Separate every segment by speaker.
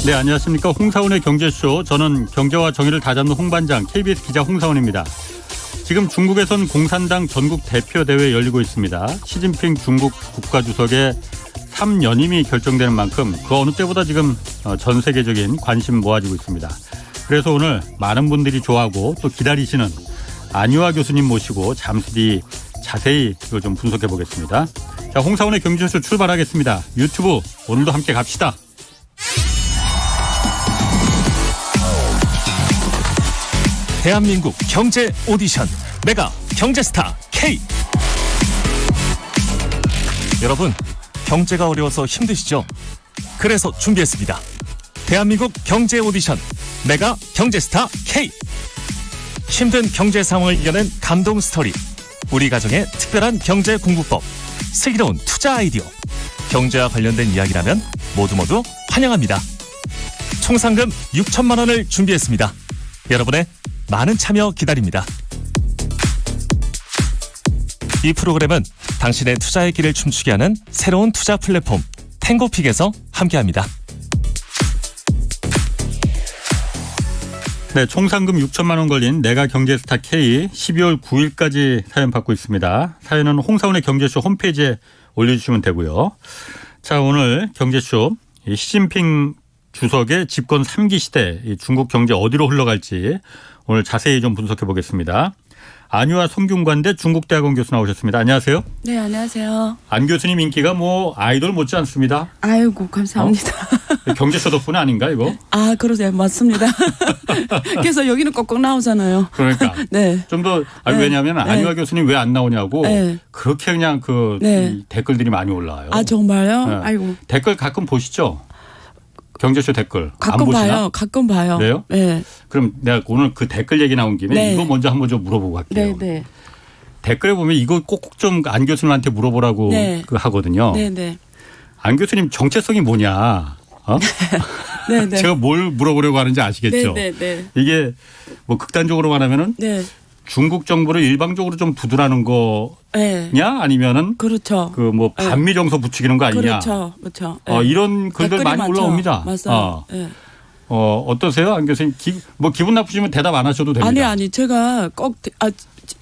Speaker 1: 네, 안녕하십니까. 홍사원의 경제쇼. 저는 경제와 정의를 다잡는 홍반장 KBS 기자 홍사원입니다. 지금 중국에선 공산당 전국 대표대회 열리고 있습니다. 시진핑 중국 국가주석의 3연임이 결정되는 만큼 그 어느 때보다 지금 전 세계적인 관심 모아지고 있습니다. 그래서 오늘 많은 분들이 좋아하고 또 기다리시는 안유아 교수님 모시고 잠시 뒤 자세히 이거 좀 분석해 보겠습니다. 자, 홍사원의 경제쇼 출발하겠습니다. 유튜브 오늘도 함께 갑시다.
Speaker 2: 대한민국 경제 오디션 메가 경제스타 K. 여러분, 경제가 어려워서 힘드시죠? 그래서 준비했습니다. 대한민국 경제 오디션 메가 경제스타 K. 힘든 경제 상황을 이겨낸 감동 스토리, 우리 가정의 특별한 경제 공부법, 슬기로운 투자 아이디어, 경제와 관련된 이야기라면 모두 환영합니다. 총 상금 6천만 원을 준비했습니다. 여러분의 많은 참여 기다립니다. 이 프로그램은 당신의 투자의 길을 춤추게 하는 새로운 투자 플랫폼 탱고픽에서 함께합니다.
Speaker 1: 네, 총 상금 6천만 원 걸린 내가 경제스타 K 12월 9일까지 사연 받고 있습니다. 사연은 홍사원의 경제쇼 홈페이지에 올려주시면 되고요. 자, 오늘 경제쇼 시진핑 주석의 집권 3기 시대 중국 경제 어디로 흘러갈지 오늘 자세히 좀 분석해 보겠습니다. 안유아 성균관대 중국대학원 교수 나오셨습니다. 안녕하세요.
Speaker 3: 네, 안녕하세요.
Speaker 1: 안 교수님 인기가 뭐 아이돌 못지 않습니다.
Speaker 3: 아이고, 감사합니다.
Speaker 1: 경제쇼 덕분에 아닌가 이거?
Speaker 3: 아, 그러세요. 맞습니다. 그래서 여기는 꼭꼭 나오잖아요.
Speaker 1: 그러니까.
Speaker 3: 네.
Speaker 1: 좀 더
Speaker 3: 네.
Speaker 1: 왜냐하면
Speaker 3: 네.
Speaker 1: 안유아 교수님 왜 안 나오냐고
Speaker 3: 네.
Speaker 1: 그렇게 그냥
Speaker 3: 네.
Speaker 1: 이 댓글들이 많이 올라와요.
Speaker 3: 아, 정말요?
Speaker 1: 네.
Speaker 3: 아이고.
Speaker 1: 댓글 가끔 보시죠? 경제쇼 댓글.
Speaker 3: 가끔
Speaker 1: 안 보시나?
Speaker 3: 봐요. 가끔 봐요.
Speaker 1: 그래요?
Speaker 3: 네.
Speaker 1: 그럼 내가 오늘 그 댓글 얘기 나온 김에
Speaker 3: 네.
Speaker 1: 이거 먼저 한번 좀 물어보고 갈게요.
Speaker 3: 네, 네.
Speaker 1: 댓글에 보면 이거 꼭 좀 안 교수님한테 물어보라고
Speaker 3: 네.
Speaker 1: 그 하거든요.
Speaker 3: 네, 네.
Speaker 1: 안 교수님 정체성이 뭐냐? 어?
Speaker 3: 네, 네.
Speaker 1: 제가 뭘 물어보려고 하는지 아시겠죠?
Speaker 3: 네, 네, 네.
Speaker 1: 이게 뭐 극단적으로 말하면은
Speaker 3: 네.
Speaker 1: 중국 정부를 일방적으로 좀 두드라는 거냐
Speaker 3: 네.
Speaker 1: 아니면은
Speaker 3: 그렇죠.
Speaker 1: 그 뭐 반미 정서 부추기는 거 아니냐?
Speaker 3: 그렇죠. 그렇죠. 네.
Speaker 1: 이런 글들
Speaker 3: 댓글이
Speaker 1: 많이
Speaker 3: 많죠.
Speaker 1: 올라옵니다.
Speaker 3: 맞아요. 네.
Speaker 1: 어떠세요, 안 교수님? 뭐 기분 나쁘시면 대답 안 하셔도 됩니다.
Speaker 3: 아니, 제가 꼭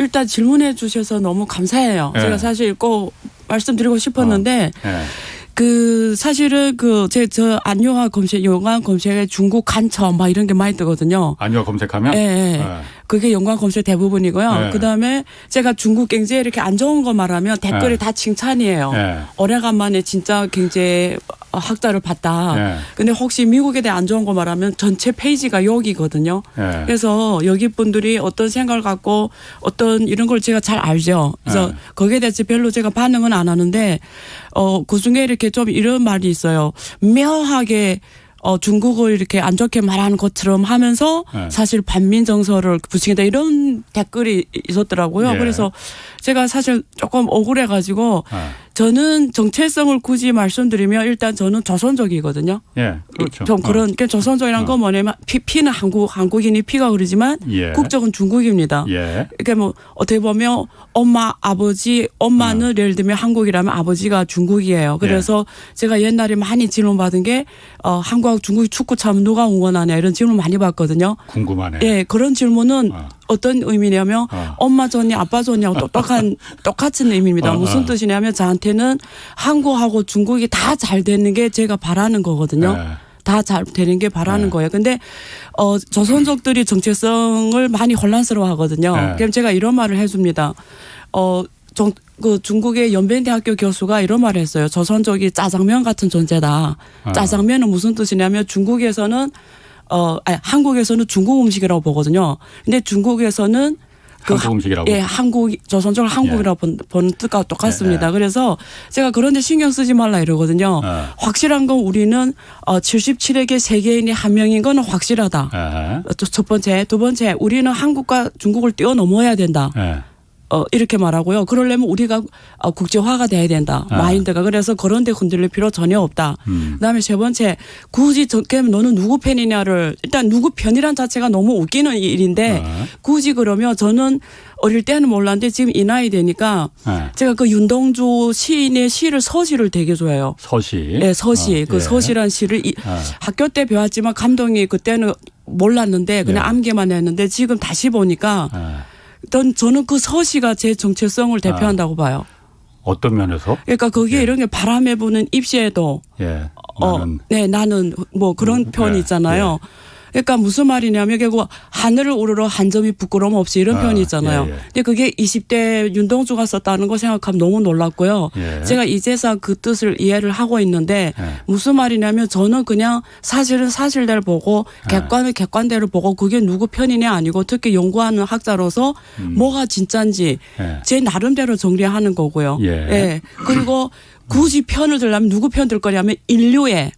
Speaker 3: 일단 질문해 주셔서 너무 감사해요.
Speaker 1: 네.
Speaker 3: 제가 사실 꼭 말씀드리고 싶었는데
Speaker 1: 네.
Speaker 3: 사실은 저 안유아 검색, 연관 검색에 중국 간첩 막 이런 게 많이 뜨거든요.
Speaker 1: 안유아 검색하면?
Speaker 3: 예, 예.
Speaker 1: 네.
Speaker 3: 그게 연관 검색 대부분이고요.
Speaker 1: 네.
Speaker 3: 그 다음에 제가 중국 경제 이렇게 안 좋은 거 말하면 댓글이
Speaker 1: 네.
Speaker 3: 다 칭찬이에요.
Speaker 1: 네.
Speaker 3: 오래간만에 진짜 경제 학자를 봤다.
Speaker 1: 네.
Speaker 3: 근데 혹시 미국에 대해 안 좋은 거 말하면 전체 페이지가 여기거든요.
Speaker 1: 네.
Speaker 3: 그래서 여기 분들이 어떤 생각을 갖고 어떤 이런 걸 제가 잘 알죠. 그래서
Speaker 1: 네.
Speaker 3: 거기에 대해서 별로 제가 반응은 안 하는데 그 중에 이렇게 좀 이런 말이 있어요. 묘하게 중국을 이렇게 안 좋게 말하는 것처럼 하면서
Speaker 1: 네.
Speaker 3: 사실 반민 정서를 부추긴다 이런 댓글이 있었더라고요.
Speaker 1: 예.
Speaker 3: 그래서 제가 사실 조금 억울해가지고
Speaker 1: 네.
Speaker 3: 저는 정체성을 굳이 말씀드리면 일단 저는 조선족이거든요.
Speaker 1: 예, 그렇죠.
Speaker 3: 좀 그런 조선족이란 건 뭐냐면 피는 한국인이 피가 흐르지만
Speaker 1: 예.
Speaker 3: 국적은 중국입니다.
Speaker 1: 예.
Speaker 3: 그러니까 뭐 어떻게 보면 엄마는 예를 들면 한국이라면 아버지가 중국이에요. 그래서 제가 옛날에 많이 질문 받은 게 한국하고 중국이 축구 차면 누가 응원하냐 이런 질문 많이 받거든요.
Speaker 1: 궁금하네.
Speaker 3: 예, 그런 질문은 어떤 의미냐면 엄마 좋냐 아빠 좋냐고 똑같은 의미입니다. 무슨 뜻이냐면 저한테는 한국하고 중국이 다 잘 되는 게 제가 바라는 거거든요.
Speaker 1: 네.
Speaker 3: 다 잘 되는 게 바라는
Speaker 1: 네.
Speaker 3: 거예요. 근데 조선족들이 정체성을 많이 혼란스러워 하거든요.
Speaker 1: 네.
Speaker 3: 그럼 제가 이런 말을 해줍니다. 그 중국의 연변대학교 교수가 이런 말을 했어요. 조선족이 짜장면 같은 존재다. 짜장면은 무슨 뜻이냐면 중국에서는 한국에서는 중국 음식이라고 보거든요. 근데 중국에서는
Speaker 1: 한국 음식이라고?
Speaker 3: 예, 조선족을 한국이라고 보는 뜻과 똑같습니다. 그래서 제가 그런데 신경 쓰지 말라 이러거든요. 확실한 건 우리는 77에게 세계인이 한 명인 건 확실하다. 첫 번째. 두 번째, 우리는 한국과 중국을 뛰어넘어야 된다. 이렇게 말하고요. 그러려면 우리가 국제화가 돼야 된다. 마인드가. 그래서 그런 데 흔들릴 필요 전혀 없다. 그다음에 세 번째, 굳이 그럼 너는 누구 편이냐를, 일단 누구 편이란 자체가 너무 웃기는 일인데 굳이 그러면 저는 어릴 때는 몰랐는데 지금 이 나이 되니까 제가 그 윤동주 시인의 시를 서시를 되게 좋아해요.
Speaker 1: 서시.
Speaker 3: 네, 서시. 그 서시란 시를 학교 때 배웠지만 감동이 그때는 몰랐는데 그냥 암기만 했는데 지금 다시 보니까 저는 그 서시가 제 정체성을 대표한다고 봐요.
Speaker 1: 어떤 면에서?
Speaker 3: 그러니까 거기에 이런 게 바람에 부는 잎새도 나는 뭐 그런 표현이 있잖아요. 그러니까 무슨 말이냐면 결국 하늘을 우러러 한 점이 부끄러움 없이 이런 표현이 있잖아요. 근데 그게 20대 윤동주가 썼다는 거 생각하면 너무 놀랐고요. 제가 이제서 그 뜻을 이해를 하고 있는데 무슨 말이냐면 저는 그냥 사실은 사실대로 보고 객관은 객관대로 보고 그게 누구 편이냐 아니고 특히 연구하는 학자로서 뭐가 진짜인지 제 나름대로 정리하는 거고요. 그리고 굳이 편을 들려면 누구 편 들 거냐면 인류에.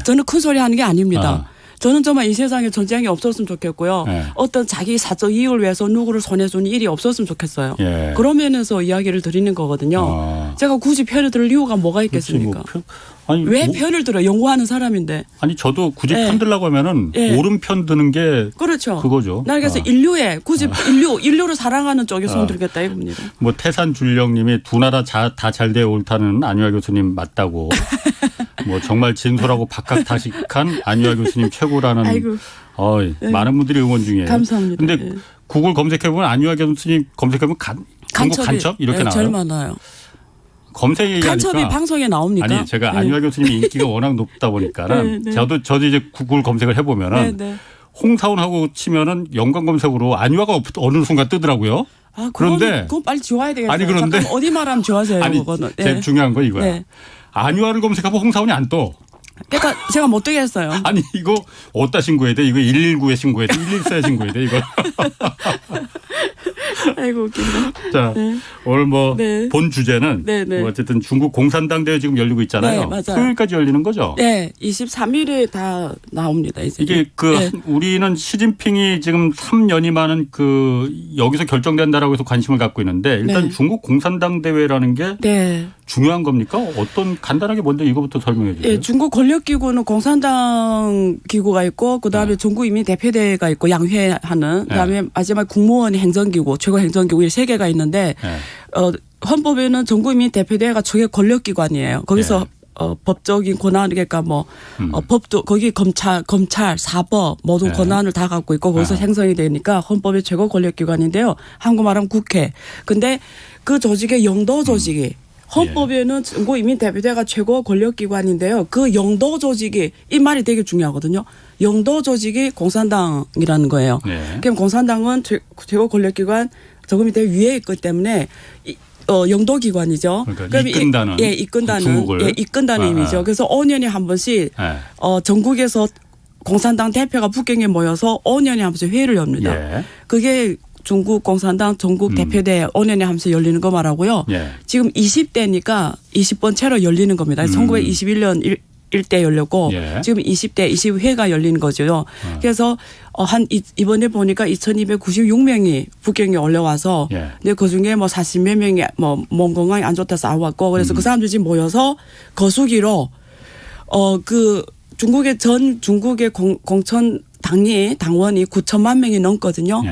Speaker 3: 저는 큰 소리 하는 게 아닙니다. 저는 정말 이 세상에 전쟁이 없었으면 좋겠고요. 어떤 자기 사적 이익을 위해서 누구를 손해주는 일이 없었으면 좋겠어요. 그런 면에서 이야기를 드리는 거거든요. 제가 굳이 편을 들 이유가 뭐가 있겠습니까? 왜 편을 들어요? 연구하는 사람인데.
Speaker 1: 아니 저도 굳이 편 들라고 하면은 옳은 편 드는 게
Speaker 3: 그렇죠.
Speaker 1: 그거죠.
Speaker 3: 나 그래서 인류에 굳이 인류를 사랑하는 쪽에 손 들겠다 이겁니다.
Speaker 1: 뭐 태산줄령님이 두 나라 다 잘 되어 옳다는 안유아 교수님 맞다고. 뭐 정말 진솔하고 박학다식한 안유아 교수님 최고라는 많은 분들이 응원 중이에요.
Speaker 3: 감사합니다.
Speaker 1: 근데 구글 검색해보면 안유아 교수님 검색해보면 중국 간첩 이렇게 나와요.
Speaker 3: 제일 많아요.
Speaker 1: 검색 얘기하니까
Speaker 3: 간첩이 방송에 나옵니까?
Speaker 1: 아니 제가 안유아 교수님 인기가 워낙 높다 보니까는 저도 이제 구글 검색을 해보면은 홍사원하고 치면은 연관 검색으로 안유아가 어느 순간 뜨더라고요. 그런데
Speaker 3: 그건 빨리 지워야 되겠어요.
Speaker 1: 아니 그런데
Speaker 3: 어디 말하면 지워하세요.
Speaker 1: 아니
Speaker 3: 그거는.
Speaker 1: 제일 중요한 거 이거야. 안유아를 검색하면 홍사원이 안 떠.
Speaker 3: 그러니까 제가 못 뜨게 했어요.
Speaker 1: 아니 이거 어디다 신고해야 돼? 이거 119에 신고해야 돼? 114에 신고해야 돼? 이거.
Speaker 3: 아이고 웃긴다.
Speaker 1: 자 오늘 뭐 본 주제는 뭐 어쨌든 중국 공산당 대회 지금 열리고 있잖아요.
Speaker 3: 네, 맞아요.
Speaker 1: 토요일까지 열리는 거죠?
Speaker 3: 네. 23일에 다 나옵니다. 이제.
Speaker 1: 이게 우리는 시진핑이 지금 3년이많은 여기서 결정된다라고 해서 관심을 갖고 있는데 일단 중국 공산당 대회라는 게 중요한 겁니까? 어떤 간단하게 먼저 이거부터 설명해 주세요.
Speaker 3: 중국 권력기구는 공산당 기구가 있고 그다음에 전국인민대표대회가 있고 양회하는 그다음에 마지막 국무원 행정기구 최고 행정기구 이 세 개가 있는데 헌법에는 전국인민대표대회가 최고 권력기관이에요. 거기서 법적인 권한 그러니까 법도 거기 검찰 사법 모든 권한을 다 갖고 있고 거기서 생성이 되니까 헌법의 최고 권력기관인데요. 한국말하면 국회. 근데 그 조직의 영도 조직이 헌법에는 전국인민대표대회가 최고 권력기관인데요. 그 영도 조직이 이 말이 되게 중요하거든요. 영도 조직이 공산당이라는 거예요. 그럼 공산당은 최고 권력기관 전국인민대회 위에 있기 때문에 영도기관이죠.
Speaker 1: 그러니까 이끈다는.
Speaker 3: 이끈다는 의미죠. 그래서 5년에 한 번씩 전국에서 공산당 대표가 북경에 모여서 5년에 한 번씩 회의를 엽니다. 그게 중국 공산당 전국 대표대회 5년에 한 번씩 열리는 거 말하고요. 지금 20대니까 20번 채로 열리는 겁니다. 1921년 1대 열렸고 지금 20대 20회가 열리는 거죠. 그래서 이번에 보니까 2296명이 북경에 올라와서 근데 그중에 뭐 40몇 명이 몸 건강이 안 좋다서 안 왔고 그래서 그 사람들이 지금 모여서 거수기로 그 중국의 공천 당원이 9천만 명이 넘거든요.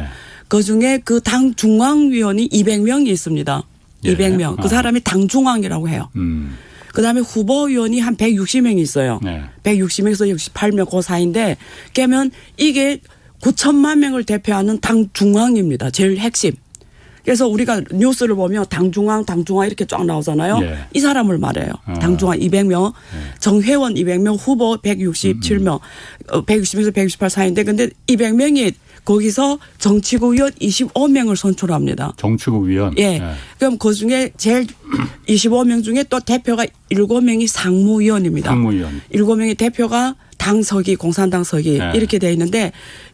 Speaker 3: 그중에 그 당 중앙위원이 200명이 있습니다. 200명. 그 사람이 당 중앙이라고 해요. 그다음에 후보위원이 한 160명이 있어요. 160명에서 68명 그 사이인데 그러면 이게 9천만 명을 대표하는 당 중앙입니다. 제일 핵심. 그래서 우리가 뉴스를 보면 당 중앙 이렇게 쫙 나오잖아요. 이 사람을 말해요. 당 중앙 200명, 정회원 200명, 후보 167명, 160에서 168 사이인데 근데 200명이 거기서 정치국 위원 25명을 선출합니다.
Speaker 1: 정치국 위원?
Speaker 3: 그럼 그중에 제일 25명 중에 또 대표가 7명이 상무위원입니다.
Speaker 1: 상무위원.
Speaker 3: 7명의 대표가 당서기, 공산당서기 이렇게 돼 있는데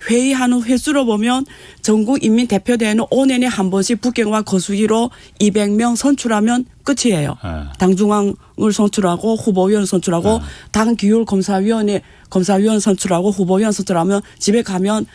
Speaker 3: 회의하는 횟수로 보면 전국인민대표대회는 5년에 한 번씩 북경과 거수기로 200명 선출하면 끝이에요. 당중앙을 선출하고 후보위원 선출하고 당기율검사위원 선출하고 후보위원 선출하면 집에 가면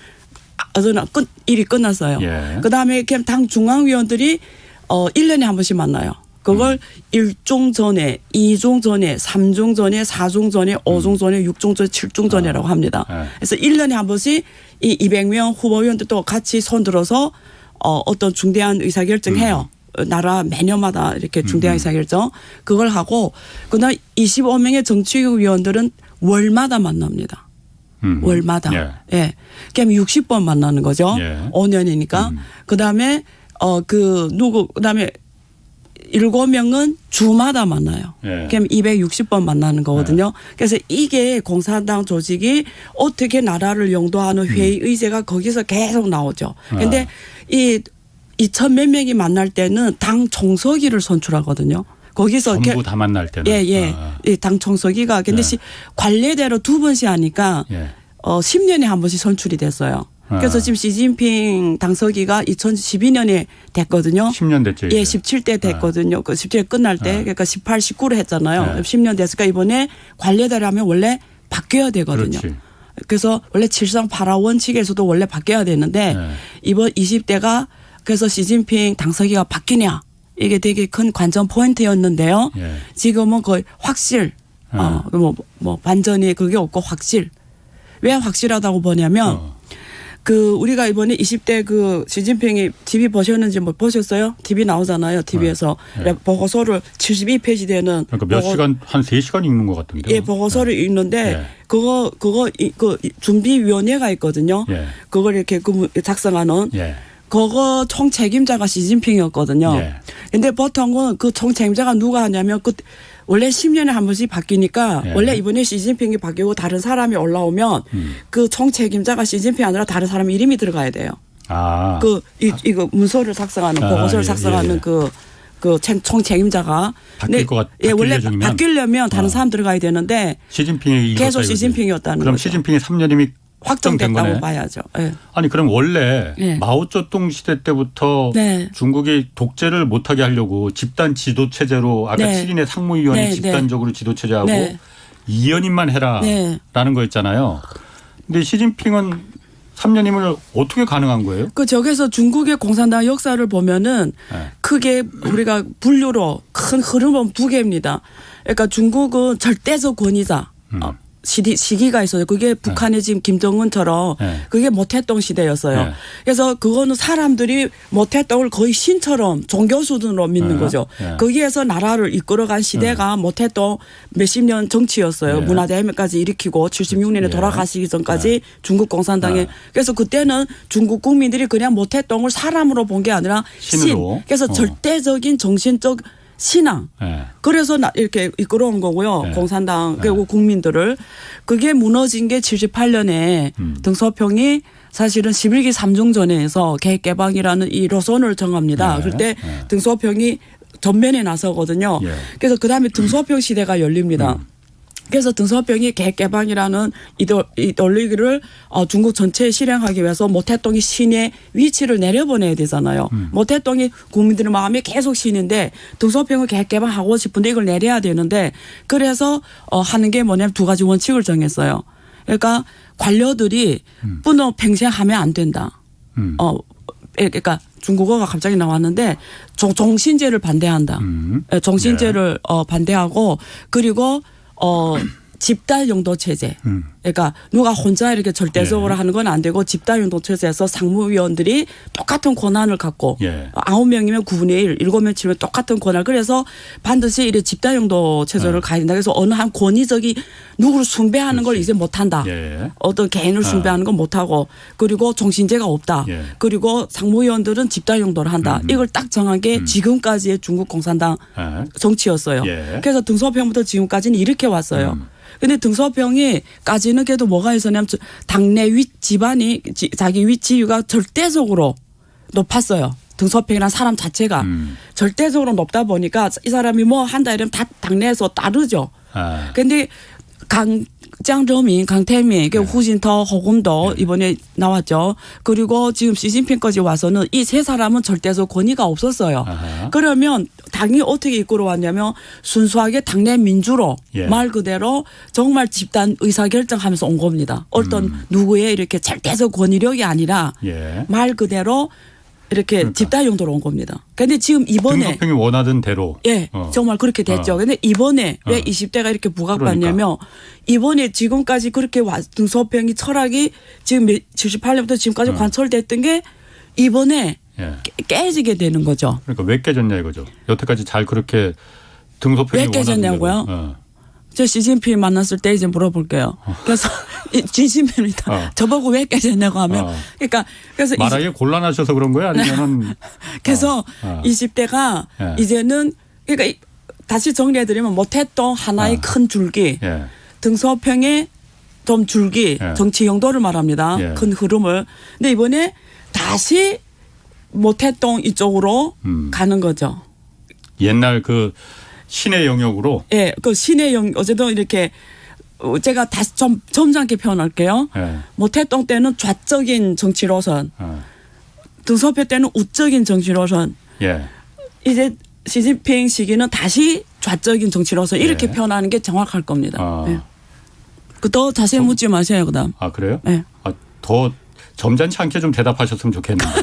Speaker 3: 저는 일이 끝났어요.
Speaker 1: 예.
Speaker 3: 그다음에 그냥 당 중앙위원들이 1년에 한 번씩 만나요. 그걸 1종 전에, 2종 전에, 3종 전에, 4종 전에, 5종 전에, 6종 전에, 7종 전에라고 합니다. 그래서 1년에 한 번씩 이 200명 후보위원들도 같이 손들어서 어떤 중대한 의사결정해요. 나라 매년마다 이렇게 중대한 의사결정 그걸 하고 그다음 25명의 정치위원들은 월마다 만납니다. 월마다. 예. 그럼 60번 만나는 거죠.
Speaker 1: 예.
Speaker 3: 5년이니까. 그다음에 그다음에 7명은 주마다 만나요.
Speaker 1: 예.
Speaker 3: 그럼 260번 만나는 거거든요. 그래서 이게 공산당 조직이 어떻게 나라를 영도하는 회의 의제가 거기서 계속 나오죠. 근데 이 2천 몇 명이 만날 때는 당 총서기를 선출하거든요. 거기서
Speaker 1: 전부 다 만날 때는.
Speaker 3: 예. 이 당 총서기가 근데 관례대로 2번씩 하니까
Speaker 1: 예.
Speaker 3: 10년에 한 번씩 선출이 됐어요. 그래서 지금 시진핑 당서기가 2012년에 됐거든요.
Speaker 1: 10년 됐죠.
Speaker 3: 예,
Speaker 1: 이제.
Speaker 3: 17대 됐거든요. 그 17대 끝날 때 그러니까 18, 19로 했잖아요. 10년 됐으니까 이번에 관례대로 하면 원래 바뀌어야 되거든요.
Speaker 1: 그렇지.
Speaker 3: 그래서 원래 7상 8하 원칙에서도 원래 바뀌어야 되는데 이번 20대가 그래서 시진핑 당서기가 바뀌냐 이게 되게 큰 관전 포인트였는데요.
Speaker 1: 예.
Speaker 3: 지금은 거의 확실, 뭐 반전이 그게 없고 확실. 왜 확실하다고 보냐면 우리가 이번에 20대 시진핑이 TV 보셨는지 뭐 보셨어요? TV 나오잖아요. TV에서 보고서를 72페이지 되는
Speaker 1: 그러니까 몇 시간 한 3시간 읽는 것 같은데.
Speaker 3: 예, 보고서를 읽는데 그거 준비위원회가 있거든요.
Speaker 1: 예.
Speaker 3: 그걸 이렇게 작성하는.
Speaker 1: 예.
Speaker 3: 그거 총 책임자가 시진핑이었거든요.
Speaker 1: 예.
Speaker 3: 근데 보통은 그 총 책임자가 누가 하냐면 원래 10년에 한 번씩 바뀌니까 원래 이번에 시진핑이 바뀌고 다른 사람이 올라오면 그 총 책임자가 시진핑이 아니라 다른 사람 이름이 들어가야 돼요.
Speaker 1: 아.
Speaker 3: 이거 문서를 작성하는 보고서를 작성하는 총 책임자가
Speaker 1: 바뀔 것
Speaker 3: 예, 원래
Speaker 1: 바뀌려면
Speaker 3: 바뀌려면 다른 사람 들어가야 되는데
Speaker 1: 시진핑이
Speaker 3: 계속 시진핑이었다는
Speaker 1: 그럼
Speaker 3: 거죠.
Speaker 1: 시진핑이 3년임이 확정된
Speaker 3: 확정됐다고
Speaker 1: 거네.
Speaker 3: 봐야죠. 예.
Speaker 1: 아니 그럼 원래
Speaker 3: 네.
Speaker 1: 마오쩌둥 시대 때부터
Speaker 3: 네.
Speaker 1: 중국이 독재를 못하게 하려고 집단 지도 체제로 아까
Speaker 3: 네.
Speaker 1: 7인의 상무위원이
Speaker 3: 네,
Speaker 1: 집단적으로 지도 체제하고
Speaker 3: 네.
Speaker 1: 2연임만 해라라는 거였잖아요. 근데 시진핑은 3년임을 어떻게 가능한 거예요?
Speaker 3: 저기서 중국의 공산당 역사를 보면은 크게 우리가 분류로 큰 흐름은 두 개입니다. 그러니까 중국은 절대적 권위자. 시기가 있어요. 그게 북한의 지금 김정은처럼 그게 모태동 시대였어요. 그래서 그거는 사람들이 모태동을 거의 신처럼 종교 수준으로 믿는 거죠. 거기에서 나라를 이끌어간 시대가 모태동 몇십 년 정치였어요. 문화대혁명까지 일으키고 76년에 돌아가시기 전까지 중국 공산당에 그래서 그때는 중국 국민들이 그냥 모태동을 사람으로 본 게 아니라
Speaker 1: 신으로.
Speaker 3: 그래서 절대적인 정신적 신앙. 그래서 이렇게 이끌어온 거고요. 공산당 그리고 국민들을. 그게 무너진 게 78년에 등소평이 사실은 11기 3중전에서 계획개방이라는 이 노선을 정합니다. 그때 등소평이 전면에 나서거든요. 그래서 그다음에 등소평 시대가 열립니다. 그래서 등소평이 계획개방이라는 이데올로기를 중국 전체에 실행하기 위해서 모태동이 신의 위치를 내려보내야 되잖아요. 모태동이 국민들의 마음에 계속 신인데 등소평은 계획개방하고 싶은데 이걸 내려야 되는데 그래서 하는 게 뭐냐면 두 가지 원칙을 정했어요. 그러니까 관료들이 뿐어 팽생하면 안 된다. 그러니까 중국어가 갑자기 나왔는데 종신제를 반대한다. 종신제를 반대하고 그리고 집단 용도 체제. 그러니까 누가 혼자 이렇게 절대적으로 하는 건 안 되고 집단 용도 체제에서 상무위원들이 똑같은 권한을 갖고 9명이면 9분의 1, 7명 치면 똑같은 권한을 그래서 반드시 이렇게 집단 용도 체제를 가야 된다. 그래서 어느 한 권위적이 누구를 숭배하는 걸 이제 못 한다. 어떤 개인을 숭배하는 건 못 하고 그리고 종신제가 없다. 그리고 상무위원들은 집단 용도를 한다. 이걸 딱 정한 게 지금까지의 중국 공산당 정치였어요. 그래서 등소평부터 지금까지는 이렇게 왔어요. 근데 등소평이까지는 그래도 뭐가 있었냐면 당내 집안이 자기 지위가 절대적으로 높았어요. 등소평이라는 사람 자체가 절대적으로 높다 보니까 이 사람이 뭐 한다 이러면 다 당내에서 따르죠. 근데 짱저민, 강태민,
Speaker 1: 네.
Speaker 3: 후진터, 허금도 이번에 나왔죠. 그리고 지금 시진핑까지 와서는 이 세 사람은 절대적 권위가 없었어요.
Speaker 1: 아하.
Speaker 3: 그러면 당이 어떻게 이끌어왔냐면 순수하게 당내 민주로
Speaker 1: 예.
Speaker 3: 말 그대로 정말 집단 의사결정하면서 온 겁니다. 어떤 누구의 이렇게 절대적 권위력이 아니라
Speaker 1: 예.
Speaker 3: 말 그대로 이렇게
Speaker 1: 그러니까.
Speaker 3: 집단 용도로 온 겁니다. 그런데 지금 이번에
Speaker 1: 등소평이 원하던 대로.
Speaker 3: 예, 정말 그렇게 됐죠. 근데 이번에 왜 20대가 이렇게 부각받냐면 이번에 지금까지 그렇게 등소평이 철학이 지금 78년부터 지금까지 관철됐던 게 이번에
Speaker 1: 예.
Speaker 3: 깨지게 되는 거죠.
Speaker 1: 그러니까 왜 깨졌냐 이거죠. 여태까지 잘 그렇게 등소평이
Speaker 3: 왜 깨졌냐고요?
Speaker 1: 원하는 대로.
Speaker 3: 저 시진핑 만났을 때 이제 물어볼게요. 그래서 진심입니다. 저보고 왜 깨졌냐고 하면 그러니까 그래서
Speaker 1: 말하기 곤란하셔서 그런 거예요? 아니면은
Speaker 3: 그래서 20대가
Speaker 1: 예.
Speaker 3: 이제는 그러니까 다시 정리해드리면 못했던 하나의 큰 줄기
Speaker 1: 예.
Speaker 3: 등소평의 좀 줄기
Speaker 1: 예.
Speaker 3: 정치 용도를 말합니다.
Speaker 1: 예.
Speaker 3: 큰 흐름을. 근데 이번에 다시 못했던 이쪽으로 가는 거죠.
Speaker 1: 옛날 그 신의 영역으로.
Speaker 3: 예, 그 신의 어제도 이렇게 제가 다시 좀 점잖게 표현할게요.
Speaker 1: 예.
Speaker 3: 못했던 때는 좌적인 정치 노선,
Speaker 1: 어.
Speaker 3: 등소표 때는 우적인 정치 노선.
Speaker 1: 예.
Speaker 3: 이제 시진핑 시기는 다시 좌적인 정치 노선 이렇게
Speaker 1: 예.
Speaker 3: 표현하는 게 정확할 겁니다.
Speaker 1: 아.
Speaker 3: 예. 더 자세히 묻지 마세요, 그다음.
Speaker 1: 아 그래요?
Speaker 3: 예.
Speaker 1: 아, 더 점잖지 않게 좀 대답하셨으면 좋겠는데.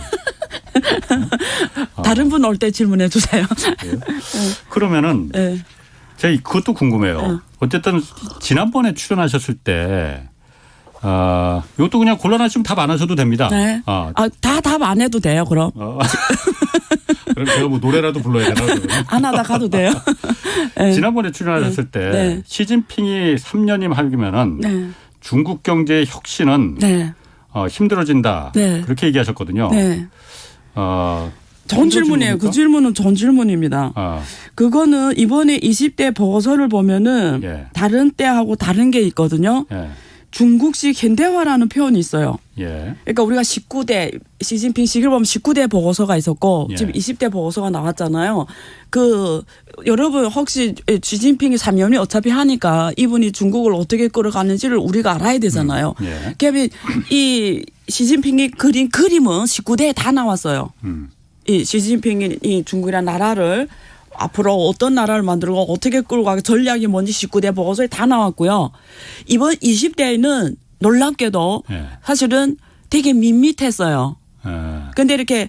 Speaker 3: 다른 분 올 때 질문해 주세요.
Speaker 1: 그러면은
Speaker 3: 예.
Speaker 1: 제가 그것도 궁금해요. 어쨌든 지난번에 출연하셨을 때 이것도 그냥 곤란하시면 답 안 하셔도 됩니다.
Speaker 3: 네. 다 답 안 해도 돼요, 그럼.
Speaker 1: 그럼 제가 뭐 노래라도 불러야 되나?
Speaker 3: 안 하다 가도 돼요. 네.
Speaker 1: 지난번에 출연하셨을 때
Speaker 3: 네.
Speaker 1: 시진핑이 3년임 하면은
Speaker 3: 네.
Speaker 1: 중국 경제의 혁신은
Speaker 3: 네.
Speaker 1: 힘들어진다.
Speaker 3: 네.
Speaker 1: 그렇게 얘기하셨거든요.
Speaker 3: 네. 좋은
Speaker 1: 언제
Speaker 3: 질문이에요. 그
Speaker 1: 질문입니까?
Speaker 3: 질문은 좋은 질문입니다. 그거는 이번에 20대 보고서를 보면은
Speaker 1: 예.
Speaker 3: 다른 때하고 다른 게 있거든요.
Speaker 1: 예.
Speaker 3: 중국식 현대화라는 표현이 있어요.
Speaker 1: 예.
Speaker 3: 그러니까 우리가 19대 시진핑 시기를 보면 19대 보고서가 있었고
Speaker 1: 예.
Speaker 3: 지금 20대 보고서가 나왔잖아요. 여러분 혹시 시진핑이 3년이 어차피 하니까 이분이 중국을 어떻게 끌어가는지를 우리가 알아야 되잖아요.
Speaker 1: 예.
Speaker 3: 그러면 이 시진핑이 그린 그림은 19대에 다 나왔어요. 이 시진핑이 이 중국이라는 나라를 앞으로 어떤 나라를 만들고 어떻게 끌고 가게 전략이 뭔지 19대 보고서에 다 나왔고요. 이번 20대에는 놀랍게도
Speaker 1: 예.
Speaker 3: 사실은 되게 밋밋했어요.
Speaker 1: 예.
Speaker 3: 근데 이렇게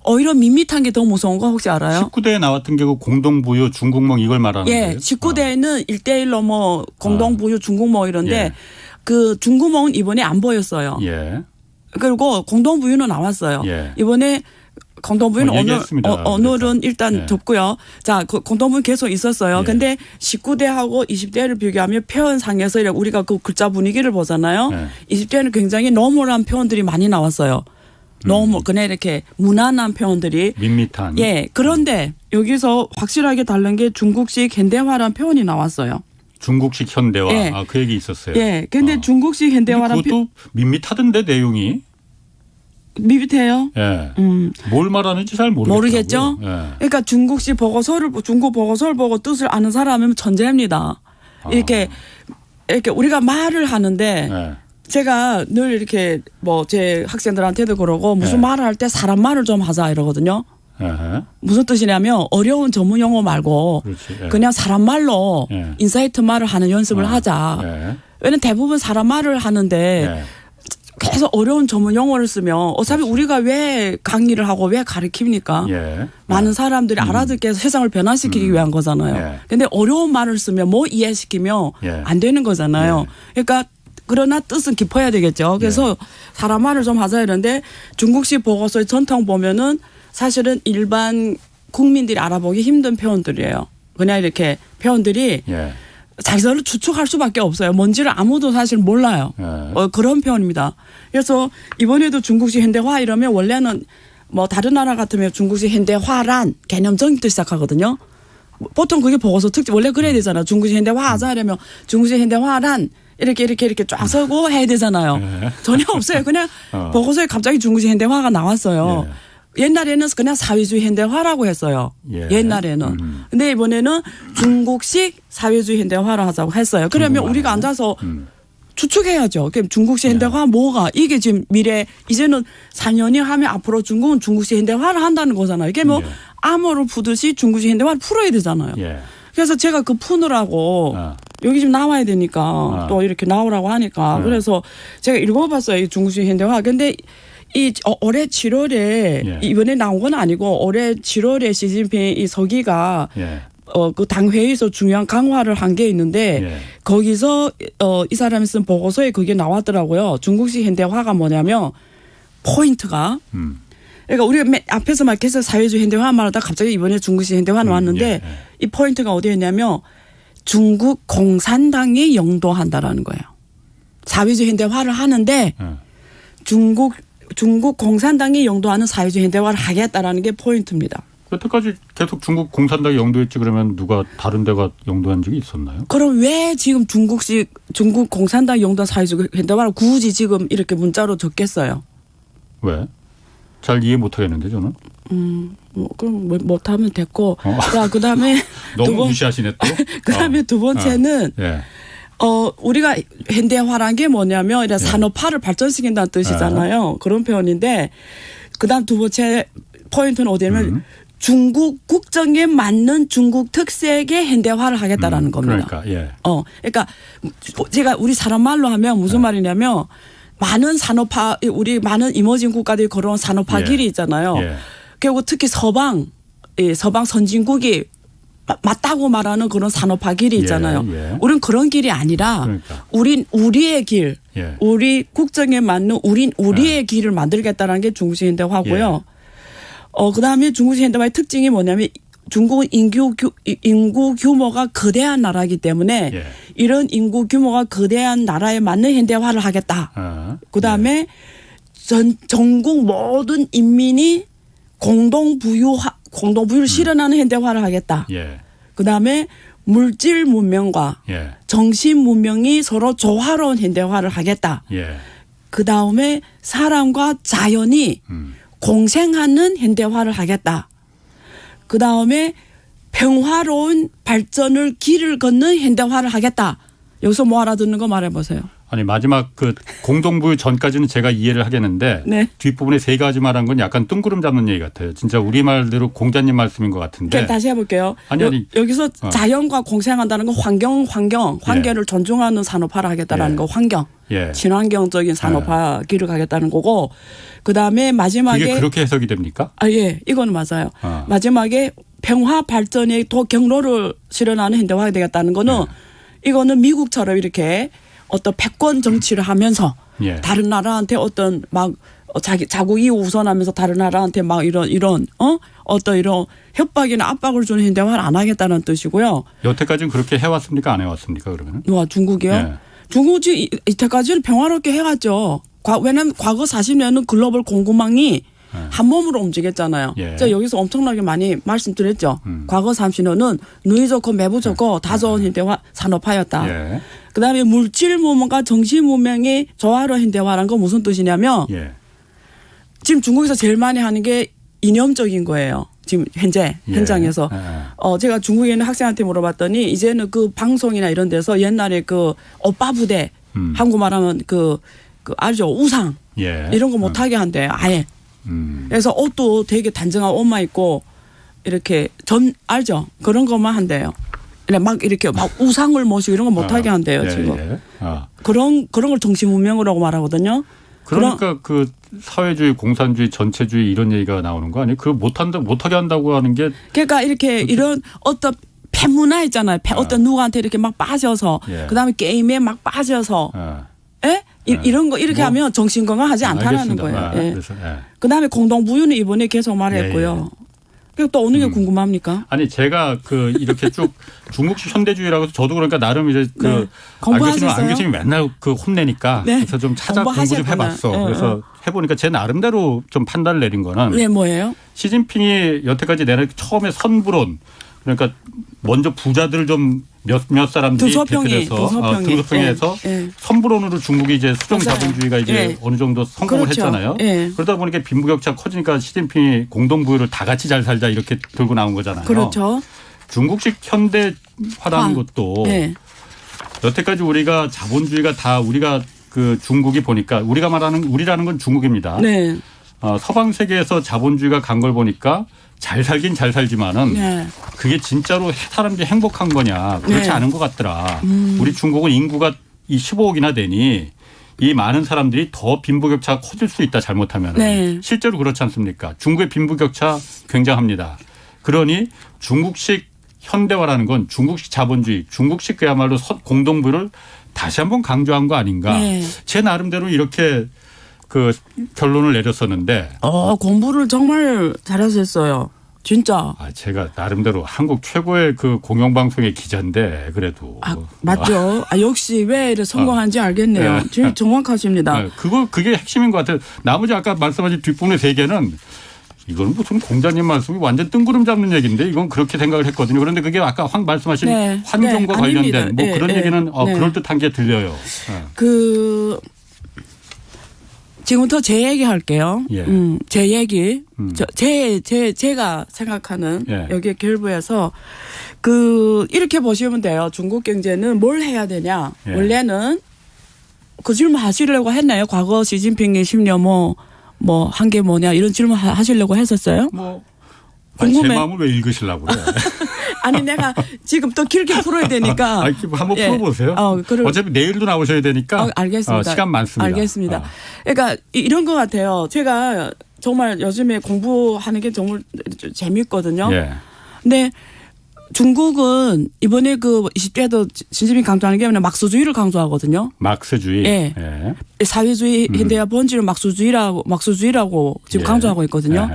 Speaker 3: 오히려 밋밋한 게 더 무서운 거 혹시 알아요?
Speaker 1: 19대에 나왔던 게 그 공동부유 중국몽 이걸 말하는 거예요?
Speaker 3: 예, 19대에는 1대1로 뭐 공동부유 중국몽 이런데
Speaker 1: 예.
Speaker 3: 그 중국몽은 이번에 안 보였어요.
Speaker 1: 예.
Speaker 3: 그리고 공동부유는 나왔어요.
Speaker 1: 예.
Speaker 3: 이번에 공동부유는
Speaker 1: 얘기했습니다.
Speaker 3: 오늘은 일단
Speaker 1: 예.
Speaker 3: 덮고요. 자, 공동부유 계속 있었어요.
Speaker 1: 예.
Speaker 3: 근데 19대하고 20대를 비교하면 표현상에서 우리가 그 글자 분위기를 보잖아요.
Speaker 1: 예.
Speaker 3: 20대는 굉장히 너무한 표현들이 많이 나왔어요. 너무 그냥 이렇게 무난한 표현들이.
Speaker 1: 밋밋한.
Speaker 3: 예. 그런데 여기서 확실하게 다른 게 중국식 현대화라는 표현이 나왔어요.
Speaker 1: 중국식 현대화.
Speaker 3: 예.
Speaker 1: 그 얘기 있었어요.
Speaker 3: 예. 근데 중국식 현대화라는
Speaker 1: 그것도 밋밋하던데 내용이.
Speaker 3: 밋밋해요.
Speaker 1: 예. 뭘 말하는지 잘
Speaker 3: 모르겠죠.
Speaker 1: 예.
Speaker 3: 그러니까 중국식 중국 보고서를 보고 뜻을 아는 사람이면 천재입니다. 이렇게 우리가 말을 하는데
Speaker 1: 예.
Speaker 3: 제가 늘 이렇게 뭐 제 학생들한테도 그러고 무슨
Speaker 1: 네.
Speaker 3: 말을 할 때 사람 말을 좀 하자 이러거든요.
Speaker 1: 예.
Speaker 3: 무슨 뜻이냐면 어려운 전문 용어 말고
Speaker 1: 그렇지. 예.
Speaker 3: 그냥 사람 말로
Speaker 1: 예.
Speaker 3: 인사이트 말을 하는 연습을 하자.
Speaker 1: 예.
Speaker 3: 왜냐면 대부분 사람 말을 하는데
Speaker 1: 예.
Speaker 3: 계속 어려운 전문 용어를 쓰면 어차피 우리가 왜 강의를 하고 왜 가르칩니까?
Speaker 1: 예.
Speaker 3: 많은 사람들이 알아듣게 해서 세상을 변화시키기 위한 거잖아요.
Speaker 1: 예.
Speaker 3: 근데 어려운 말을 쓰면 뭐 이해시키면
Speaker 1: 예.
Speaker 3: 안 되는 거잖아요. 그러니까 그러나 뜻은 깊어야 되겠죠. 그래서 사람 말을 좀 하자 이런데 중국식 보고서의 전통 보면은 사실은 일반 국민들이 알아보기 힘든 표현들이에요. 그냥 이렇게 표현들이
Speaker 1: 예.
Speaker 3: 자기들을 추측할 수밖에 없어요. 뭔지를 아무도 사실 몰라요.
Speaker 1: 예.
Speaker 3: 그런 표현입니다. 그래서 이번에도 중국식 현대화 이러면 원래는 뭐 다른 나라 같으면 중국식 현대화란 개념 정의부터 시작하거든요. 보통 그게 보고서 특징 원래 그래야 되잖아요. 중국식 현대화 하자 이러면 중국식 현대화란 이렇게 쫙 서고 해야 되잖아요.
Speaker 1: 예.
Speaker 3: 전혀 없어요. 그냥 보고서에 갑자기 중국식 현대화가 나왔어요.
Speaker 1: 예.
Speaker 3: 옛날에는 그냥 사회주의 현대화라고 했어요.
Speaker 1: 예.
Speaker 3: 옛날에는. 근데 이번에는 중국식 사회주의 현대화를 하자고 했어요. 그러면
Speaker 1: 중국
Speaker 3: 우리가
Speaker 1: 안에는?
Speaker 3: 앉아서 추측해야죠. 그럼 중국식 현대화 뭐가 이게 지금 미래 이제는 4년이 하면 앞으로 중국은 중국식 현대화를 한다는 거잖아요. 이게 뭐
Speaker 1: 예.
Speaker 3: 암호를 푸듯이 중국식 현대화를 풀어야 되잖아요.
Speaker 1: 예.
Speaker 3: 그래서 제가 그 푸느라고 여기 좀 나와야 되니까 또 이렇게 나오라고 하니까 그래서 제가 읽어봤어요. 이 중국식 현대화. 근데 이 올해 7월에
Speaker 1: 예.
Speaker 3: 이번에 나온 건 아니고 올해 7월에 시진핑 이 서기가
Speaker 1: 예.
Speaker 3: 그 당회의에서 중요한 강화를 한 게 있는데
Speaker 1: 예.
Speaker 3: 거기서 이 사람이 쓴 보고서에 그게 나왔더라고요. 중국식 현대화가 뭐냐면 포인트가 그러니까 우리가 맨 앞에서 막 계속 사회주의 현대화 말하다 갑자기 이번에 중국식 현대화는 왔는데
Speaker 1: 예.
Speaker 3: 이 포인트가 어디였냐면 중국 공산당이 영도한다라는 거예요. 사회주의 현대화를 하는데 중국 공산당이 영도하는 사회주의 현대화를 하겠다라는 게 포인트입니다.
Speaker 1: 여태까지 계속 중국 공산당이 영도했지 그러면 누가 다른 데가 영도한 적이 있었나요?
Speaker 3: 그럼 왜 지금 중국 공산당 영도한 사회주의 현대화를 굳이 지금 이렇게 문자로 적겠어요?
Speaker 1: 왜? 잘 이해 못하겠는데 저는.
Speaker 3: 뭐 그럼 못하면 됐고. 자, 그다음에
Speaker 1: 너무 무시하시네 또.
Speaker 3: 그다음에 두 번째는
Speaker 1: 예.
Speaker 3: 우리가 현대화란 게 뭐냐면 이런 산업화를 발전시킨다는 뜻이잖아요. 그런 표현인데 그다음 두 번째 포인트는 어디냐면 중국 국정에 맞는 중국 특색의 현대화를 하겠다라는 겁니다.
Speaker 1: 그러니까 예.
Speaker 3: 그러니까 제가 우리 사람 말로 하면 무슨 말이냐면 많은 산업화 우리 많은 이머징 국가들이 걸어온 산업화 길이 있잖아요.
Speaker 1: 예.
Speaker 3: 그리고 특히 서방 선진국이 맞다고 말하는 그런 산업화 길이 있잖아요.
Speaker 1: 예.
Speaker 3: 우리는 그런 길이 아니라
Speaker 1: 그러니까.
Speaker 3: 우린 우리의 길,
Speaker 1: 예.
Speaker 3: 우리 국정에 맞는 우리의 길을 만들겠다는 게 중국식 현대화고요. 그다음에 중국식 현대화의 특징이 뭐냐면 중국은 인구 규모가 거대한 나라이기 때문에
Speaker 1: 예.
Speaker 3: 이런 인구 규모가 거대한 나라에 맞는 현대화를 하겠다. 그다음에 전국 모든 인민이 공동 부유를 실현하는 현대화를 하겠다.
Speaker 1: 예.
Speaker 3: 그다음에 물질 문명과
Speaker 1: 예.
Speaker 3: 정신 문명이 서로 조화로운 현대화를 하겠다.
Speaker 1: 예.
Speaker 3: 그다음에 사람과 자연이 공생하는 현대화를 하겠다. 그다음에 평화로운 발전을 길을 걷는 현대화를 하겠다. 여기서 뭐 알아듣는 거 말해보세요.
Speaker 1: 아니 마지막 그 공동부유 전까지는 제가 이해를 하겠는데
Speaker 3: 네.
Speaker 1: 뒷부분에 세 가지 말한 건 약간 뜬구름 잡는 얘기 같아요. 진짜 우리말대로 공자님 말씀인 것 같은데.
Speaker 3: 그럼 다시 해볼게요.
Speaker 1: 아니.
Speaker 3: 여기서 자연과 공생한다는 건 환경을 존중하는 산업화를 하겠다라는 거 환경.
Speaker 1: 예.
Speaker 3: 친환경적인 산업화 길을 가겠다는 거고 그다음에 마지막에
Speaker 1: 그게 그렇게 해석이 됩니까?
Speaker 3: 예. 이거는 맞아요. 마지막에 평화 발전의 경로를 실현하는 현대화가 되겠다는 거는 이거는 미국처럼 이렇게 어떤 패권 정치를 하면서 다른 나라한테 어떤 막 자국이 우선하면서 다른 나라한테 막 이런 어떤 이런 협박이나 압박을 주는 현대화를 안 하겠다는 뜻이고요.
Speaker 1: 여태까지는 그렇게 해왔습니까? 안 해왔습니까? 그러면?
Speaker 3: 중국이요?
Speaker 1: 예.
Speaker 3: 중국이 이때까지는 평화롭게 해왔죠. 왜냐하면 과거 40년은 글로벌 공급망이 한 몸으로 움직였잖아요. 제가 여기서 엄청나게 많이 말씀드렸죠. 과거 30년은 누이 좋고 매부 좋고 다 좋은 현대화 산업화였다. 그다음에 물질 문명과 정신 문명이 조화로운 현대화라는 건 무슨 뜻이냐면 지금 중국에서 제일 많이 하는 게 이념적인 거예요. 지금 현장에서. 제가 중국에 있는 학생한테 물어봤더니 이제는 그 방송이나 이런 데서 옛날에 그 오빠 부대 한국 말하면 그 알죠? 우상 이런 거 못하게 한대요. 아예. 그래서 옷도 되게 단정한 옷만 입고 이렇게 알죠? 그런 것만 한대요. 막 이렇게 막 우상을 모시고 이런 거 못하게 한대요. 지금. 그런 걸 정신 문명이라고 말하거든요.
Speaker 1: 그러니까 그 사회주의, 공산주의, 전체주의 이런 얘기가 나오는 거 아니에요? 그 못하게 한다고 하는 게.
Speaker 3: 그러니까 이렇게 이런 어떤 폐문화 있잖아요. 어떤 누구한테 이렇게 막 빠져서 그다음에 게임에 막 빠져서. 이런 거 이렇게 하면 정신 건강하지 않다라는 거예요. 그다음에 공동부유는 이번에 계속 말했고요. 그리고 또 어느 게 궁금합니까?
Speaker 1: 아니 제가 이렇게 쭉 중국식 현대주의라고 해서 저도 그러니까 나름 이제 안 교수님 맨날 혼내니까 그래서 좀 공부 좀 해봤어. 그래서 해보니까 제 나름대로 좀 판단을 내린 거는
Speaker 3: 뭐예요?
Speaker 1: 시진핑이 여태까지 내는 처음에 선불원 그러니까 먼저 부자들을 좀 몇몇 사람들이
Speaker 3: 등소평이,
Speaker 1: 대표돼서 등소평에서
Speaker 3: 예.
Speaker 1: 선불원으로 중국이 이제 수정
Speaker 3: 맞아요.
Speaker 1: 자본주의가 이제
Speaker 3: 예.
Speaker 1: 어느 정도 성공을
Speaker 3: 그렇죠.
Speaker 1: 했잖아요.
Speaker 3: 예.
Speaker 1: 그러다 보니까 빈부격차가 커지니까 시진핑이 공동부유를 다 같이 잘 살자 이렇게 들고 나온 거잖아요.
Speaker 3: 그렇죠.
Speaker 1: 중국식 현대화라는 것도
Speaker 3: 네.
Speaker 1: 여태까지 우리가 자본주의가 다 우리가 그 중국이 보니까 우리가 말하는 우리라는 건 중국입니다.
Speaker 3: 네.
Speaker 1: 서방 세계에서 자본주의가 간 걸 보니까 잘 살긴 잘 살지만은
Speaker 3: 네.
Speaker 1: 그게 진짜로 사람들이 행복한 거냐 그렇지
Speaker 3: 네.
Speaker 1: 않은 것 같더라. 우리 중국은 인구가 이 15억이나 되니 이 많은 사람들이 더 빈부격차가 커질 수 있다 잘못하면.
Speaker 3: 네.
Speaker 1: 실제로 그렇지 않습니까? 중국의 빈부격차 굉장합니다. 그러니 중국식 현대화라는 건 중국식 자본주의, 중국식 그야말로 공동부를 다시 한번 강조한 거 아닌가.
Speaker 3: 네.
Speaker 1: 제 나름대로 이렇게 그 결론을 내렸었는데.
Speaker 3: 공부를 정말 잘하셨어요. 진짜.
Speaker 1: 제가 나름대로 한국 최고의 그 공영방송의 기자인데 그래도.
Speaker 3: 맞죠. 역시 왜 이렇게 성공한지 알겠네요.
Speaker 1: 네.
Speaker 3: 정확하십니다.
Speaker 1: 네, 그게 핵심인 것 같아요. 나머지 아까 말씀하신 뒷부분의 세 개는 이거는 무슨 공자님 말씀이 완전 뜬구름 잡는 얘기인데 이건 그렇게 생각을 했거든요. 그런데 그게 아까 말씀하신
Speaker 3: 네.
Speaker 1: 환경과
Speaker 3: 네.
Speaker 1: 관련된
Speaker 3: 아닙니다.
Speaker 1: 뭐
Speaker 3: 네.
Speaker 1: 그런
Speaker 3: 네.
Speaker 1: 얘기는
Speaker 3: 네.
Speaker 1: 그럴듯한 게 들려요.
Speaker 3: 지금부터 제 얘기 할게요.
Speaker 1: 예.
Speaker 3: 제 얘기. 제가 생각하는
Speaker 1: 예.
Speaker 3: 여기에 결부해서 이렇게 보시면 돼요. 중국 경제는 뭘 해야 되냐.
Speaker 1: 예.
Speaker 3: 원래는 그 질문 하시려고 했나요? 과거 시진핑이 10년 한 게 뭐냐 이런 질문 하시려고 했었어요?
Speaker 1: 제
Speaker 3: 궁금해.
Speaker 1: 마음을 왜 읽으시려고 그래.
Speaker 3: 아니 내가 지금 또 길게 풀어야 되니까.
Speaker 1: 한번 풀어보세요. 어차피 내일도 나오셔야 되니까.
Speaker 3: 알겠습니다.
Speaker 1: 시간 많습니다.
Speaker 3: 알겠습니다. 그러니까 이런 것 같아요. 제가 정말 요즘에 공부하는 게 정말 재밌거든요.
Speaker 1: 예.
Speaker 3: 근데 중국은 이번에 20대도 진심이 강조하는 게 막스주의를 강조하거든요.
Speaker 1: 막스주의.
Speaker 3: 예.
Speaker 1: 예.
Speaker 3: 사회주의 현대화 본질은 막스주의라고 지금
Speaker 1: 예.
Speaker 3: 강조하고 있거든요.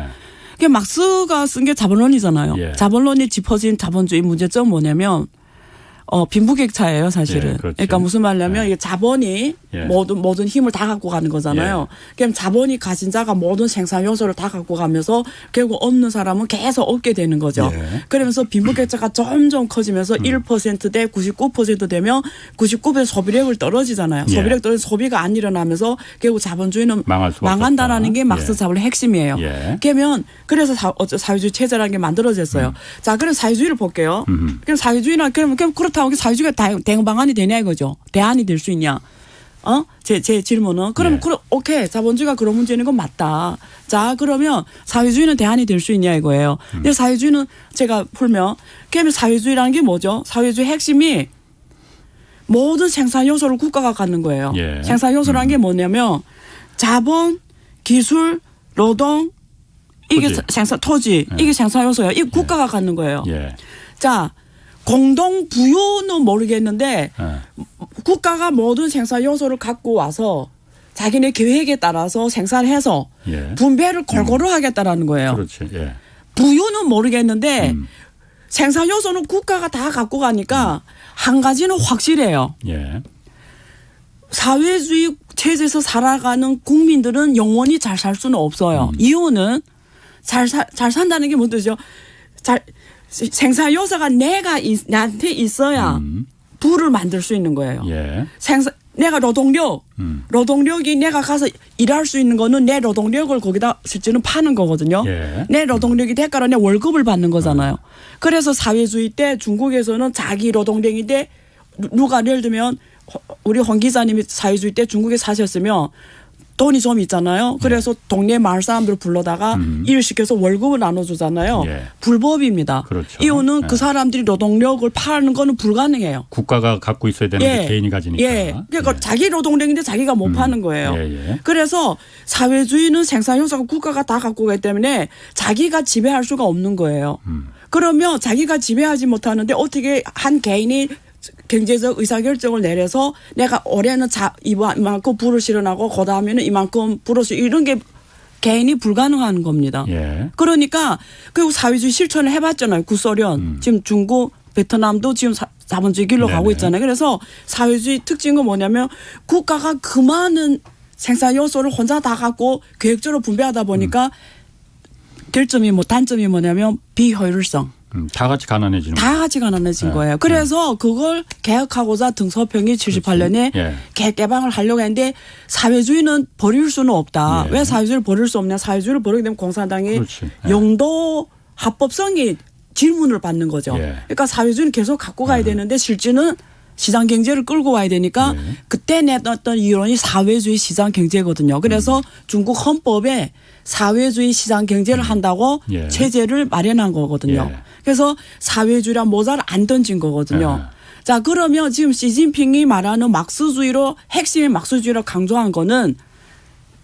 Speaker 1: 예.
Speaker 3: 막스가 쓴 게 자본론이잖아요.
Speaker 1: 예.
Speaker 3: 자본론이 짚어진 자본주의 문제점 뭐냐면 빈부격차예요, 사실은.
Speaker 1: 예, 그렇죠.
Speaker 3: 그러니까 무슨 말이냐면 이게 자본이
Speaker 1: 예.
Speaker 3: 모든 힘을 다 갖고 가는 거잖아요. 그럼 자본이 가진 자가 모든 생산 요소를 다 갖고 가면서 결국 없는 사람은 계속 얻게 되는 거죠.
Speaker 1: 예.
Speaker 3: 그러면서 빈부격차가 점점 커지면서 1%대 99% 되면 99% 소비력을 떨어지잖아요.
Speaker 1: 예.
Speaker 3: 소비력 떨어져 소비가 안 일어나면서 결국 자본주의는
Speaker 1: 망할 수밖에
Speaker 3: 망한다라는
Speaker 1: 없다.
Speaker 3: 게 막스 자본의 핵심이에요.
Speaker 1: 예.
Speaker 3: 그러면 그래서 사회주의 체제라는 게 만들어졌어요. 자, 그럼 사회주의를 볼게요. 그럼 사회주의나 그럼 그렇다고 사회주의가 대응 방안이 되냐 이거죠. 대안이 될 수 있냐? 제 질문은 그럼 오케이 자본주의가 그런 문제는 건 맞다. 자, 그러면 사회주의는 대안이 될 수 있냐 이거예요. 근데 사회주의는 제가 풀면 그러면 사회주의라는 게 뭐죠? 사회주의 핵심이 모든 생산 요소를 국가가 갖는 거예요.
Speaker 1: 예.
Speaker 3: 생산 요소라는 게 뭐냐면 자본, 기술, 노동 이게 토지
Speaker 1: 예.
Speaker 3: 이게 생산 요소예요. 이 국가가 갖는 거예요.
Speaker 1: 예.
Speaker 3: 자, 공동 부유는 모르겠는데 국가가 모든 생산 요소를 갖고 와서 자기네 계획에 따라서 생산해서
Speaker 1: 예.
Speaker 3: 분배를 골고루 하겠다라는 거예요.
Speaker 1: 그렇지. 예.
Speaker 3: 부유는 모르겠는데 생산 요소는 국가가 다 갖고 가니까 한 가지는 확실해요.
Speaker 1: 예.
Speaker 3: 사회주의 체제에서 살아가는 국민들은 영원히 잘 살 수는 없어요. 이유는 잘 산다는 게 뭔지 생산 요소가 나한테 있어야 부를 만들 수 있는 거예요.
Speaker 1: 예.
Speaker 3: 내가 노동력이 내가 가서 일할 수 있는 거는 내 노동력을 거기다 실제는 파는 거거든요.
Speaker 1: 예.
Speaker 3: 내 노동력이 대가로 내 월급을 받는 거잖아요. 그래서 사회주의 때 중국에서는 자기 노동력인데 누가 예를 들면 우리 홍 기자님이 사회주의 때 중국에 사셨으면 돈이 좀 있잖아요. 그래서 동네 마을 사람들을 불러다가 일 시켜서 월급을 나눠주잖아요.
Speaker 1: 예.
Speaker 3: 불법입니다.
Speaker 1: 그렇죠.
Speaker 3: 이유는
Speaker 1: 예.
Speaker 3: 그 사람들이 노동력을 파는 거는 불가능해요.
Speaker 1: 국가가 갖고 있어야 되는데 개인이 가지니까.
Speaker 3: 예. 그러니까 자기 노동력인데 자기가 못 파는 거예요.
Speaker 1: 예.
Speaker 3: 그래서 사회주의는 생산 요소가 국가가 다 갖고 가기 때문에 자기가 지배할 수가 없는 거예요. 그러면 자기가 지배하지 못하는데 어떻게 한 개인이 경제적 의사결정을 내려서 내가 올해는 이만큼 부를 실현하고 그다음에는 이만큼 부를 이런 게 개인이 불가능한 겁니다.
Speaker 1: 예.
Speaker 3: 그러니까 그리고 사회주의 실천을 해봤잖아요. 구소련 지금 중국 베트남도 지금 자본주의 길로
Speaker 1: 네네.
Speaker 3: 가고 있잖아요. 그래서 사회주의 특징은 뭐냐면 국가가 그 많은 생산 요소를 혼자 다 갖고 계획적으로 분배하다 보니까 단점이 뭐냐면 비효율성.
Speaker 1: 다 같이 가난해지는
Speaker 3: 다 같이 가난해진
Speaker 1: 네.
Speaker 3: 거예요. 그래서 그걸 개혁하고자 등소평이 78년에
Speaker 1: 예.
Speaker 3: 개방을 하려고 했는데 사회주의는 버릴 수는 없다.
Speaker 1: 예.
Speaker 3: 왜 사회주의를 버릴 수 없냐. 사회주의를 버리게 되면 공산당이
Speaker 1: 그렇지. 예.
Speaker 3: 영도 합법성이 질문을 받는 거죠.
Speaker 1: 예.
Speaker 3: 그러니까 사회주의는 계속 갖고 가야 되는데 실제는 시장 경제를 끌고 와야 되니까
Speaker 1: 예.
Speaker 3: 그때 냈던 이론이 사회주의 시장 경제거든요. 그래서 중국 헌법에 사회주의 시장 경제를 한다고
Speaker 1: 예.
Speaker 3: 체제를 마련한 거거든요.
Speaker 1: 예.
Speaker 3: 그래서 사회주의란 모자를 안 던진 거거든요. 자, 그러면 지금 시진핑이 말하는 막스주의로 핵심의 막스주의로 강조한 거는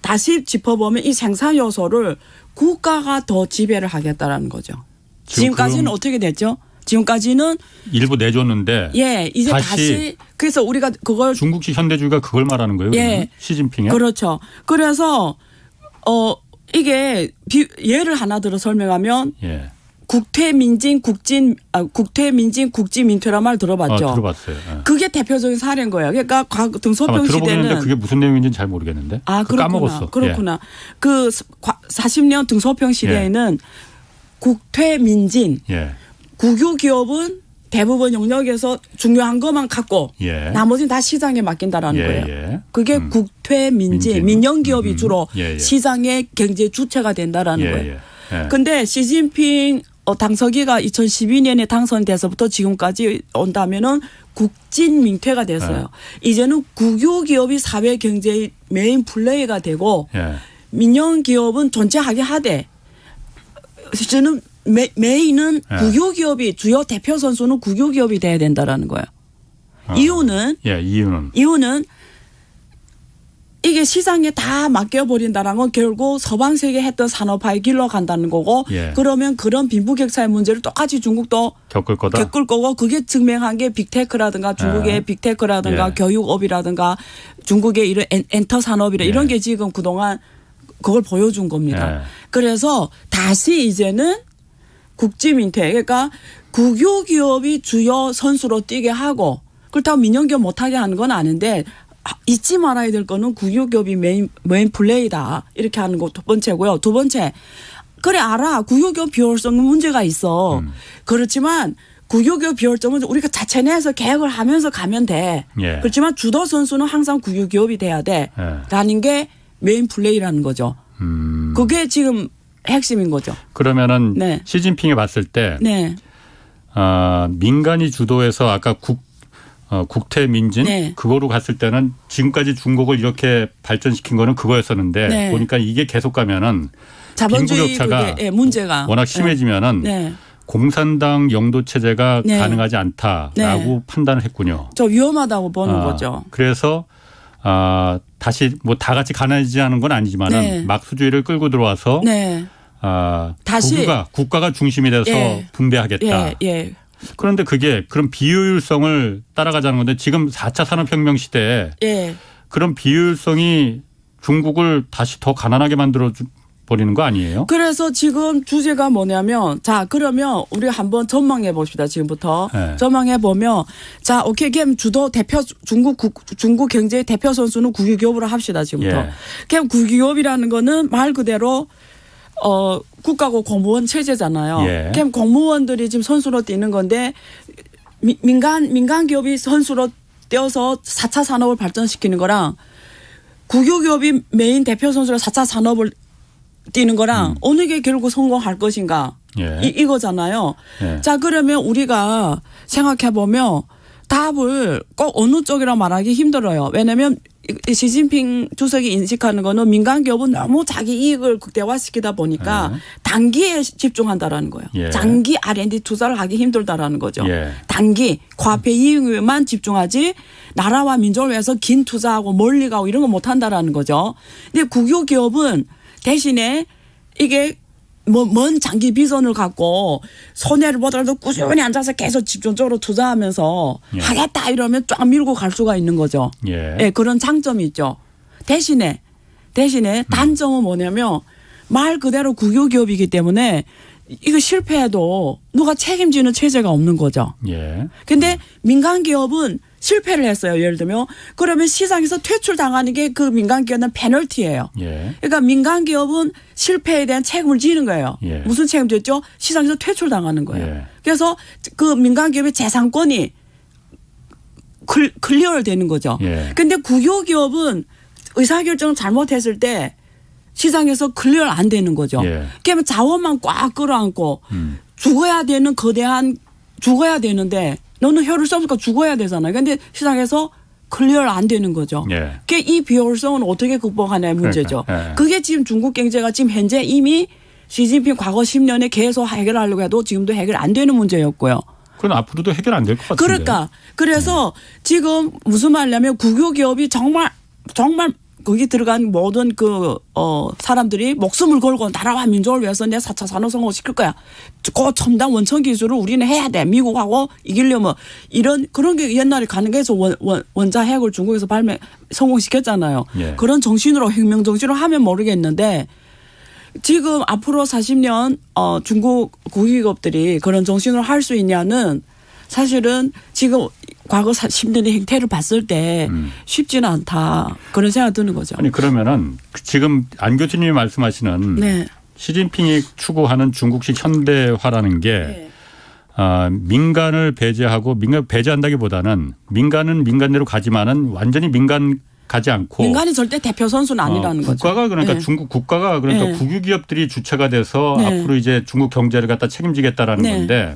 Speaker 3: 다시 짚어보면 이 생산 요소를 국가가 더 지배를 하겠다라는 거죠. 지금까지는
Speaker 1: 그럼
Speaker 3: 어떻게 됐죠? 지금까지는
Speaker 1: 일부 내줬는데
Speaker 3: 예, 이제 다시 그래서 우리가 그걸
Speaker 1: 중국식 현대주의가 그걸 말하는 거예요.
Speaker 3: 예.
Speaker 1: 그러면? 시진핑이.
Speaker 3: 그렇죠. 그래서 이게 예를 하나 들어 설명하면
Speaker 1: 예.
Speaker 3: 국퇴민진 국지민퇴란 말 들어봤죠.
Speaker 1: 들어봤어요. 예.
Speaker 3: 그게 대표적인 사례인 거예요. 그러니까
Speaker 1: 아마
Speaker 3: 등소평
Speaker 1: 들어보겠는데
Speaker 3: 시대는
Speaker 1: 그게 무슨 내용인지는 잘 모르겠는데.
Speaker 3: 아,
Speaker 1: 그거
Speaker 3: 그렇구나.
Speaker 1: 까먹었어.
Speaker 3: 그렇구나.
Speaker 1: 예.
Speaker 3: 그 40년 등소평 시대에는 국퇴민진
Speaker 1: 예.
Speaker 3: 국유기업은 대부분 영역에서 중요한 것만 갖고
Speaker 1: 예.
Speaker 3: 나머지는 다 시장에 맡긴다라는
Speaker 1: 예,
Speaker 3: 거예요.
Speaker 1: 예.
Speaker 3: 그게 국퇴민진
Speaker 1: 민진.
Speaker 3: 민영기업이 주로
Speaker 1: 예, 예.
Speaker 3: 시장의 경제 주체가 된다라는
Speaker 1: 예,
Speaker 3: 거예요.
Speaker 1: 예. 예.
Speaker 3: 근데 시진핑 당서기가 2012년에 당선돼서부터 지금까지 온다면은 국진민퇴가 됐어요. 이제는 국유기업이 사회 경제의 메인 플레이가 되고
Speaker 1: 예.
Speaker 3: 민영기업은 존재하게 하되 실제는 메인은
Speaker 1: 예.
Speaker 3: 국유기업이 주요 대표 선수는 국유기업이 돼야 된다라는 거예요. 이유는
Speaker 1: 이유는
Speaker 3: 이게 시장에 다 맡겨버린다는 건 결국 서방 세계 했던 산업화에 길러 간다는 거고
Speaker 1: 예.
Speaker 3: 그러면 그런 빈부격차의 문제를 똑같이 중국도
Speaker 1: 겪을 거다.
Speaker 3: 겪을 거고 그게 증명한 게 빅테크라든가 중국의
Speaker 1: 예.
Speaker 3: 빅테크라든가
Speaker 1: 예.
Speaker 3: 교육업이라든가 중국의 이런 엔터 산업이라
Speaker 1: 예.
Speaker 3: 이런 게 지금 그동안 그걸 보여준 겁니다.
Speaker 1: 예.
Speaker 3: 그래서 다시 이제는 국지민퇴 그러니까 국유기업이 주요 선수로 뛰게 하고 그렇다고 민영기업 못하게 하는 건 아닌데 잊지 말아야 될 거는 국유기업이 메인 플레이다 이렇게 하는 거 첫 번째고요. 두 번째 그래 알아 국유기업 비효율성은 문제가 있어. 그렇지만 국유기업 비효율성은 우리가 자체 내에서 개혁을 하면서 가면 돼.
Speaker 1: 예.
Speaker 3: 그렇지만 주도 선수는 항상 국유기업이 돼야 돼.
Speaker 1: 예.
Speaker 3: 라는 게 메인 플레이라는 거죠. 그게 지금 핵심인 거죠.
Speaker 1: 그러면은
Speaker 3: 네.
Speaker 1: 시진핑이 봤을 때
Speaker 3: 네.
Speaker 1: 민간이 주도해서 아까 국퇴민진
Speaker 3: 네.
Speaker 1: 그거로 갔을 때는 지금까지 중국을 이렇게 발전시킨 거는 그거였었는데
Speaker 3: 네.
Speaker 1: 보니까 이게 계속 가면은
Speaker 3: 자본주의
Speaker 1: 빈부격차가
Speaker 3: 그게, 문제가
Speaker 1: 워낙 심해지면은
Speaker 3: 네.
Speaker 1: 공산당 영도 체제가
Speaker 3: 네.
Speaker 1: 가능하지 않다라고
Speaker 3: 네.
Speaker 1: 판단을 했군요.
Speaker 3: 저 위험하다고 보는 거죠.
Speaker 1: 그래서 다시 뭐 다 같이 가난해지지 않은 건 아니지만은
Speaker 3: 네.
Speaker 1: 막수주의를 끌고 들어와서
Speaker 3: 네. 다시
Speaker 1: 국가가 중심이 돼서
Speaker 3: 예.
Speaker 1: 분배하겠다.
Speaker 3: 예, 예.
Speaker 1: 그런데 그게 그런 비효율성을 따라가자는 건데 지금 4차 산업혁명 시대에
Speaker 3: 예.
Speaker 1: 그런 비효율성이 중국을 다시 더 가난하게 만들어 버리는 거 아니에요?
Speaker 3: 그래서 지금 주제가 뭐냐면 자 그러면 우리 한번 전망해 봅시다 지금부터
Speaker 1: 네.
Speaker 3: 전망해 보면 자 오케이 그럼 주도 대표 중국 경제의 대표 선수는 국유기업으로 합시다 지금부터.
Speaker 1: 예.
Speaker 3: 그럼 국유기업이라는 거는 말 그대로 국가고 공무원 체제잖아요.
Speaker 1: 예.
Speaker 3: 그럼 공무원들이 지금 선수로 뛰는 건데 민간 기업이 선수로 뛰어서 4차 산업을 발전시키는 거랑 국유기업이 메인 대표 선수로 4차 산업을 뛰는 거랑 어느 게 결국 성공할 것인가
Speaker 1: 예.
Speaker 3: 이거잖아요.
Speaker 1: 예.
Speaker 3: 자 그러면 우리가 생각해 보면 답을 꼭 어느 쪽이라 말하기 힘들어요. 왜냐하면 시진핑 주석이 인식하는 거는 민간 기업은 너무 자기 이익을 극대화시키다 보니까 단기에 집중한다라는 거예요.
Speaker 1: 예.
Speaker 3: 장기 R&D 투자를 하기 힘들다라는 거죠.
Speaker 1: 예.
Speaker 3: 단기 과폐 이익에만 집중하지 나라와 민족을 위해서 긴 투자하고 멀리 가고 이런 거 못한다라는 거죠. 근데 국유 기업은 대신에 이게 먼 장기 비전을 갖고 손해를 보더라도 꾸준히 앉아서 계속 집중적으로 투자하면서
Speaker 1: 예.
Speaker 3: 하겠다 이러면 쫙 밀고 갈 수가 있는 거죠.
Speaker 1: 예.
Speaker 3: 예, 그런 장점이 있죠. 대신에 단점은 뭐냐면 말 그대로 국유기업이기 때문에 이거 실패해도 누가 책임지는 체제가 없는 거죠.
Speaker 1: 예.
Speaker 3: 근데 민간 기업은 실패를 했어요. 예를 들면 그러면 시장에서 퇴출당하는 게 그 민간 기업은 페널티예요.
Speaker 1: 예.
Speaker 3: 그러니까 민간 기업은 실패에 대한 책임을 지는 거예요.
Speaker 1: 예.
Speaker 3: 무슨 책임졌죠? 시장에서 퇴출당하는 거예요.
Speaker 1: 예.
Speaker 3: 그래서 그 민간 기업의 재산권이 클리어 되는 거죠.
Speaker 1: 예.
Speaker 3: 근데 국유기업은 의사결정을 잘못했을 때 시장에서 클리어 안 되는 거죠.
Speaker 1: 예.
Speaker 3: 그러면 자원만 꽉 끌어안고 죽어야 되는 죽어야 되는데 너는 효율성 없으니까 죽어야 되잖아요. 근데 시장에서 클리어 안 되는 거죠.
Speaker 1: 예.
Speaker 3: 이 비효율성은 어떻게 극복하냐의 문제죠.
Speaker 1: 그러니까, 예.
Speaker 3: 그게 지금 중국 경제가 지금 현재 이미 시진핑 과거 10년에 계속 해결하려고 해도 지금도 해결 안 되는 문제였고요.
Speaker 1: 그건 앞으로도 해결 안 될 것 같은데.
Speaker 3: 그러니까 그래서 지금 무슨 말이냐면 국유기업이 정말 거기 들어간 모든 사람들이 목숨을 걸고 나라와 민족을 위해서 내 4차 산업성공을 시킬 거야. 그 첨단 원천 기술을 우리는 해야 돼. 미국하고 이기려면 그런 게 옛날에 가는 게 해서 원자핵을 중국에서 성공시켰잖아요.
Speaker 1: 예.
Speaker 3: 그런 정신으로 혁명 정신으로 하면 모르겠는데 지금 앞으로 40년 중국 국유기업들이 그런 정신으로 할 수 있냐는 사실은 지금 과거 10년의 행태를 봤을 때 쉽지는 않다. 그런 생각이 드는 거죠.
Speaker 1: 아니 그러면은 지금 안 교수님이 말씀하시는
Speaker 3: 네.
Speaker 1: 시진핑이 추구하는 중국식 현대화라는 게
Speaker 3: 네.
Speaker 1: 민간을 배제하고 민간 배제한다기보다는 민간은 민간대로 가지만은 완전히 민간 가지 않고
Speaker 3: 민간이 절대 대표 선수는 아니라는 거죠.
Speaker 1: 국가가 그러니까
Speaker 3: 네.
Speaker 1: 중국 국가가 그러니까
Speaker 3: 네.
Speaker 1: 국유기업들이 주체가 돼서
Speaker 3: 네.
Speaker 1: 앞으로 이제 중국 경제를 갖다 책임지겠다라는
Speaker 3: 네.
Speaker 1: 건데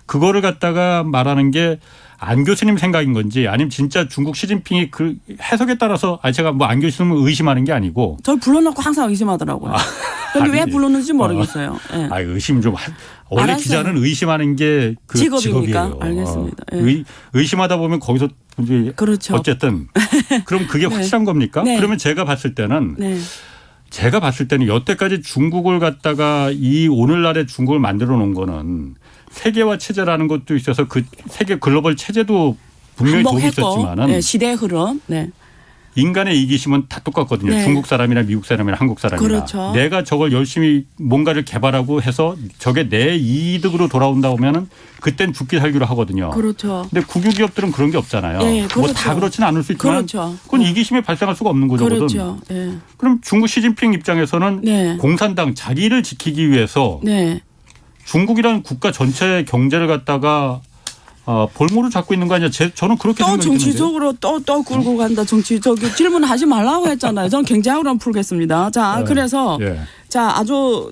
Speaker 1: 그거를 갖다가 말하는 게 안 교수님 생각인 건지 아니면 진짜 중국 시진핑이 그 해석에 따라서 제가 뭐 안 교수님을 의심하는 게 아니고
Speaker 3: 저를 불러놓고 항상 의심하더라고요. 그런데 왜
Speaker 1: 아니.
Speaker 3: 불렀는지 모르겠어요. 네.
Speaker 1: 의심 좀 원래
Speaker 3: 알았어요.
Speaker 1: 기자는 의심하는 게 그
Speaker 3: 직업입니까?
Speaker 1: 직업이에요.
Speaker 3: 알겠습니다. 예.
Speaker 1: 의심하다 보면 거기서 이제
Speaker 3: 그렇죠.
Speaker 1: 어쨌든 그럼 그게
Speaker 3: 네.
Speaker 1: 확실한 겁니까?
Speaker 3: 네.
Speaker 1: 그러면 제가 봤을 때는 여태까지 중국을 갖다가 이 오늘날의 중국을 만들어 놓은 거는 세계화 체제라는 것도 있어서 그 세계 글로벌 체제도 분명히 도움이 있었지만은
Speaker 3: 네, 시대의 흐름. 네.
Speaker 1: 인간의 이기심은 다 똑같거든요.
Speaker 3: 네.
Speaker 1: 중국 사람이나 미국 사람이나 한국 사람이나.
Speaker 3: 그렇죠.
Speaker 1: 내가 저걸 열심히 뭔가를 개발하고 해서 저게 내 이득으로 돌아온다 보면은 그땐 죽기 살기로 하거든요.
Speaker 3: 그렇죠.
Speaker 1: 근데 국유기업들은 그런 게 없잖아요.
Speaker 3: 네,
Speaker 1: 뭐
Speaker 3: 그렇죠.
Speaker 1: 다 그렇지는 않을 수 있지만
Speaker 3: 그렇죠.
Speaker 1: 그건 이기심이 발생할 수가 없는 거거든.
Speaker 3: 그렇죠. 네.
Speaker 1: 그럼 중국 시진핑 입장에서는
Speaker 3: 네.
Speaker 1: 공산당 자기를 지키기 위해서
Speaker 3: 네.
Speaker 1: 중국이라는 국가 전체의 경제를 갖다가 볼모를 잡고 있는 거 아니야? 저는 그렇게
Speaker 3: 또
Speaker 1: 생각이 드는데.
Speaker 3: 정치적으로 또 끌고 간다. 정치적인 질문하지 말라고 했잖아요. 저는 경제학으로 한번 풀겠습니다. 자, 그래서
Speaker 1: 예.
Speaker 3: 자, 아주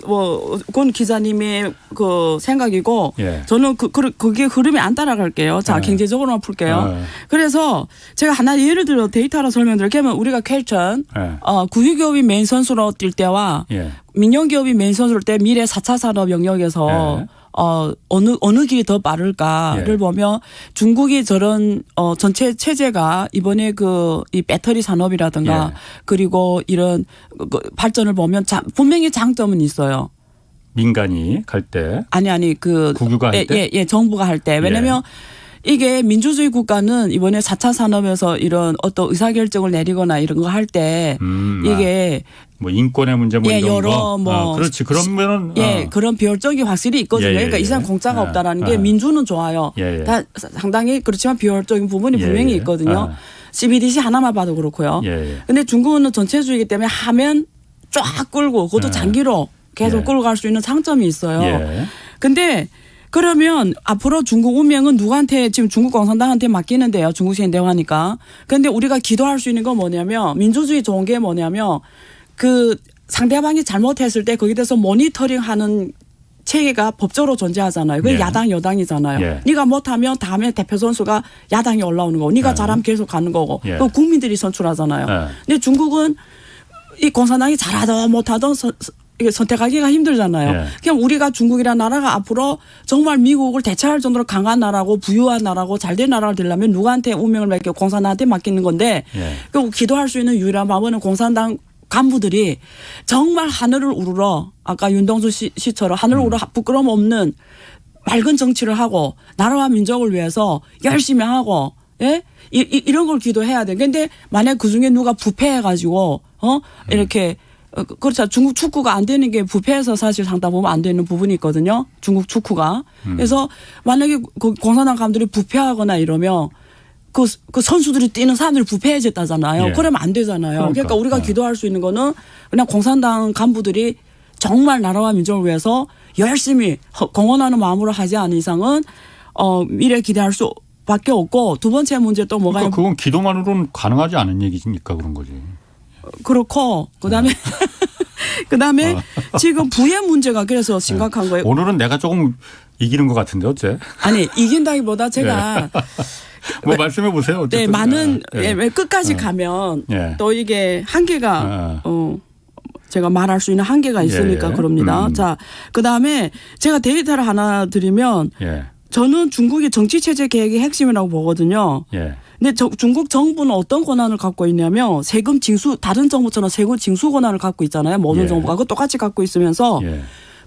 Speaker 3: 권 기자님의 그 생각이고
Speaker 1: 예.
Speaker 3: 저는 그게 흐름이 안 따라갈게요. 자,
Speaker 1: 예.
Speaker 3: 경제적으로만 풀게요.
Speaker 1: 예.
Speaker 3: 그래서 제가 하나 예를 들어 데이터로 설명드릴게요. 우리가 퀘스천
Speaker 1: 예.
Speaker 3: 국유기업이 메인 선수로 뛸 때와
Speaker 1: 예.
Speaker 3: 민영기업이 메인 선수로 뛸 때 미래 4차 산업 영역에서
Speaker 1: 예.
Speaker 3: 어느 길이 더 빠를까를
Speaker 1: 예.
Speaker 3: 보면 중국이 저런 전체 체제가 이번에 이 배터리 산업이라든가
Speaker 1: 예.
Speaker 3: 그리고 이런 발전을 보면 분명히 장점은 있어요.
Speaker 1: 민간이 갈 때.
Speaker 3: 아니
Speaker 1: 국유가 할 때?
Speaker 3: 예, 정부가 할 때. 왜냐면 이게 민주주의 국가는 이번에 4차 산업에서 이런 어떤 의사결정을 내리거나 이런 거 할 때 이게
Speaker 1: 뭐 인권의 문제 뭐 이런
Speaker 3: 여러
Speaker 1: 거.
Speaker 3: 뭐
Speaker 1: 그렇지. 그러면은
Speaker 3: 그런 비효율적이 확실히 있거든요.
Speaker 1: 예, 예,
Speaker 3: 그러니까
Speaker 1: 예.
Speaker 3: 이상 공짜가
Speaker 1: 예.
Speaker 3: 없다라는 게
Speaker 1: 예.
Speaker 3: 민주는 좋아요.
Speaker 1: 예, 예.
Speaker 3: 다 상당히 그렇지만 비효율적인 부분이
Speaker 1: 예,
Speaker 3: 분명히
Speaker 1: 예.
Speaker 3: 있거든요.
Speaker 1: 아.
Speaker 3: CBDC 하나만 봐도 그렇고요.
Speaker 1: 예, 예.
Speaker 3: 근데 중국은 전체주의이기 때문에 하면 쫙 끌고 그것도
Speaker 1: 예.
Speaker 3: 장기로 계속
Speaker 1: 예.
Speaker 3: 끌고 갈 수 있는 장점이 있어요.
Speaker 1: 예.
Speaker 3: 근데 그러면 앞으로 중국 운명은 누구한테 지금 중국 공산당한테 맡기는데요. 중국 현대화니까. 그런데 우리가 기도할 수 있는 건 뭐냐면 민주주의 좋은 게 뭐냐면 상대방이 잘못했을 때 거기에 대해서 모니터링하는 체계가 법적으로 존재하잖아요. 그게
Speaker 1: 예.
Speaker 3: 야당 여당이잖아요.
Speaker 1: 예.
Speaker 3: 네가 못하면 다음에 대표 선수가 야당이 올라오는 거고 네가 잘하면 계속 가는 거고
Speaker 1: 예.
Speaker 3: 또 국민들이 선출하잖아요.
Speaker 1: 예.
Speaker 3: 근데 중국은 이 공산당이 잘하든 못하든 이게 선택하기가 힘들잖아요.
Speaker 1: 예.
Speaker 3: 그냥 우리가 중국이라는 나라가 앞으로 정말 미국을 대체할 정도로 강한 나라고 부유한 나라고 잘된 나라가 되려면 누구한테 운명을 맡겨 공산당한테 맡기는 건데
Speaker 1: 예.
Speaker 3: 그 기도할 수 있는 유일한 방법은 공산당 간부들이 정말 하늘을 우러러 아까 윤동수 씨처럼 하늘을 우러러 부끄러움 없는 맑은 정치를 하고 나라와 민족을 위해서 열심히 하고 예? 이런 걸 기도해야 돼. 근데 만약 그중에 누가 부패해가지고 이렇게 그렇죠. 중국 축구가 안 되는 게 부패해서 사실 상당 보면 안 되는 부분이 있거든요. 중국 축구가. 그래서 만약에 공산당 감독들이 부패하거나 이러면 그 선수들이 뛰는 사람들이 부패해졌다잖아요.
Speaker 1: 예.
Speaker 3: 그러면 안 되잖아요. 그러니까 우리가
Speaker 1: 예.
Speaker 3: 기도할 수 있는 거는 그냥 공산당 간부들이 정말 나라와 민족을 위해서 열심히 공헌하는 마음으로 하지 않은 이상은 미래 기대할 수밖에 없고 두 번째 문제 또 뭐가
Speaker 1: 그러니까 그건 기도만으로는 가능하지 않은 얘기니까 그런 거지.
Speaker 3: 그렇고 그다음에 그다음에 지금 부의 문제가 그래서 심각한 거예요.
Speaker 1: 오늘은 내가 조금 이기는 것 같은데 어째?
Speaker 3: 아니 이긴다기보다 제가
Speaker 1: 뭐 말씀해 보세요. 어쨌든.
Speaker 3: 네, 많은
Speaker 1: 예.
Speaker 3: 왜 끝까지 가면
Speaker 1: 예.
Speaker 3: 또 이게 한계가 제가 말할 수 있는 한계가 있으니까
Speaker 1: 예.
Speaker 3: 그럽니다. 자, 그다음에 제가 데이터를 하나 드리면
Speaker 1: 예.
Speaker 3: 저는 중국의 정치 체제 개혁의 핵심이라고 보거든요.
Speaker 1: 예.
Speaker 3: 근데 중국 정부는 어떤 권한을 갖고 있냐면 세금 징수 다른 정부처럼 세금 징수 권한을 갖고 있잖아요. 모든
Speaker 1: 예.
Speaker 3: 정부가 그거 똑같이 갖고 있으면서
Speaker 1: 예.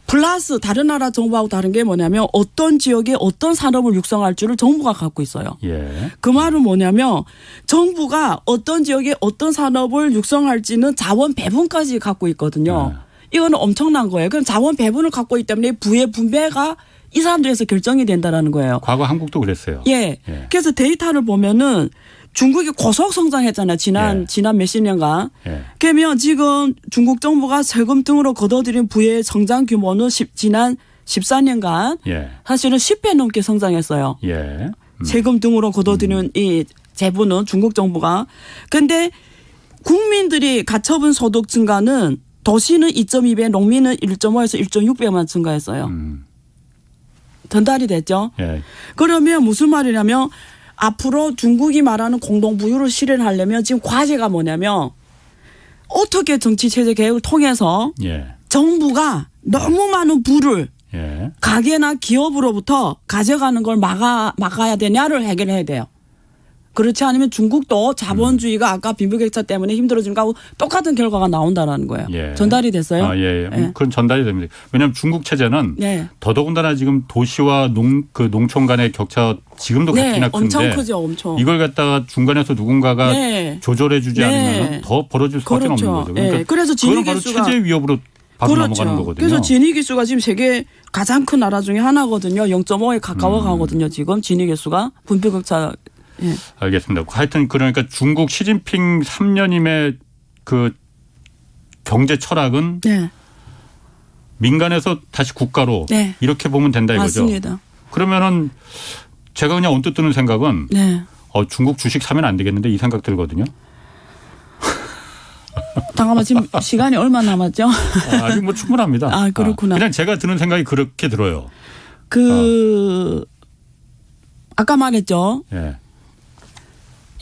Speaker 3: 플러스 다른 나라 정부하고 다른 게 뭐냐면 어떤 지역에 어떤 산업을 육성할지를 정부가 갖고 있어요.
Speaker 1: 예.
Speaker 3: 그 말은 뭐냐면 정부가 어떤 지역에 어떤 산업을 육성할지는 자원 배분까지 갖고 있거든요. 이거는 엄청난 거예요. 그럼 자원 배분을 갖고 있기 때문에 부의 분배가 이 사람들에서 결정이 된다라는 거예요.
Speaker 1: 과거 한국도 그랬어요.
Speaker 3: 예.
Speaker 1: 예.
Speaker 3: 그래서 데이터를 보면은 중국이 고속 성장했잖아요. 지난 몇십 년간.
Speaker 1: 예.
Speaker 3: 그러면 지금 중국 정부가 세금 등으로 거둬들인 부의 성장 규모는 지난 14년간
Speaker 1: 예.
Speaker 3: 사실은 10배 넘게 성장했어요.
Speaker 1: 예.
Speaker 3: 세금 등으로 거둬들이는 이 재부는 중국 정부가. 근데 국민들이 가처분 소득 증가는 도시는 2.2배, 농민은 1.5에서 1.6배만 증가했어요. 전달이 됐죠.
Speaker 1: 예.
Speaker 3: 그러면 무슨 말이냐면 앞으로 중국이 말하는 공동부유를 실현하려면 지금 과제가 뭐냐면 어떻게 정치체제 개혁을 통해서
Speaker 1: 예.
Speaker 3: 정부가 너무 많은 부를
Speaker 1: 예.
Speaker 3: 가게나 기업으로부터 가져가는 걸 막아야 되냐를 해결해야 돼요. 그렇지 않으면 중국도 자본주의가 아까 빈부격차 때문에 힘들어지는 거하고 똑같은 결과가 나온다라는 거예요.
Speaker 1: 예.
Speaker 3: 전달이 됐어요?
Speaker 1: 아, 예.
Speaker 3: 예.
Speaker 1: 그건 전달이 됩니다. 왜냐하면 중국 체제는
Speaker 3: 네.
Speaker 1: 더더군다나 지금 도시와 농촌 간의 격차 지금도
Speaker 3: 네,
Speaker 1: 가뜩이나 큰데
Speaker 3: 엄청 크죠, 엄청.
Speaker 1: 이걸 갖다가 중간에서 누군가가
Speaker 3: 네.
Speaker 1: 조절해주지
Speaker 3: 네.
Speaker 1: 않으면 더 벌어질 수밖에
Speaker 3: 그렇죠.
Speaker 1: 없는 거죠. 그러니까
Speaker 3: 예. 그래서
Speaker 1: 그건 바로
Speaker 3: 진위기수가
Speaker 1: 체제 위협으로 바로 넘어가는 거거든요.
Speaker 3: 그래서 진위기수가 지금 세계 가장 큰 나라 중에 하나거든요. 0.5에 가까워 가거든요. 지금 진위기수가 분배격차. 예.
Speaker 1: 알겠습니다. 하여튼 그러니까 중국 시진핑 3년임의 그 경제 철학은
Speaker 3: 네.
Speaker 1: 민간에서 다시 국가로
Speaker 3: 네.
Speaker 1: 이렇게 보면 된다 이거죠.
Speaker 3: 맞습니다.
Speaker 1: 그러면은 제가 그냥 언뜻 드는 생각은
Speaker 3: 네.
Speaker 1: 중국 주식 사면 안 되겠는데 이 생각 들거든요.
Speaker 3: 잠깐만 지금 시간이 얼마 남았죠?
Speaker 1: 아직 뭐 충분합니다.
Speaker 3: 아, 그렇구나.
Speaker 1: 그냥 제가 드는 생각이 그렇게 들어요.
Speaker 3: 아까 말했죠.
Speaker 1: 예.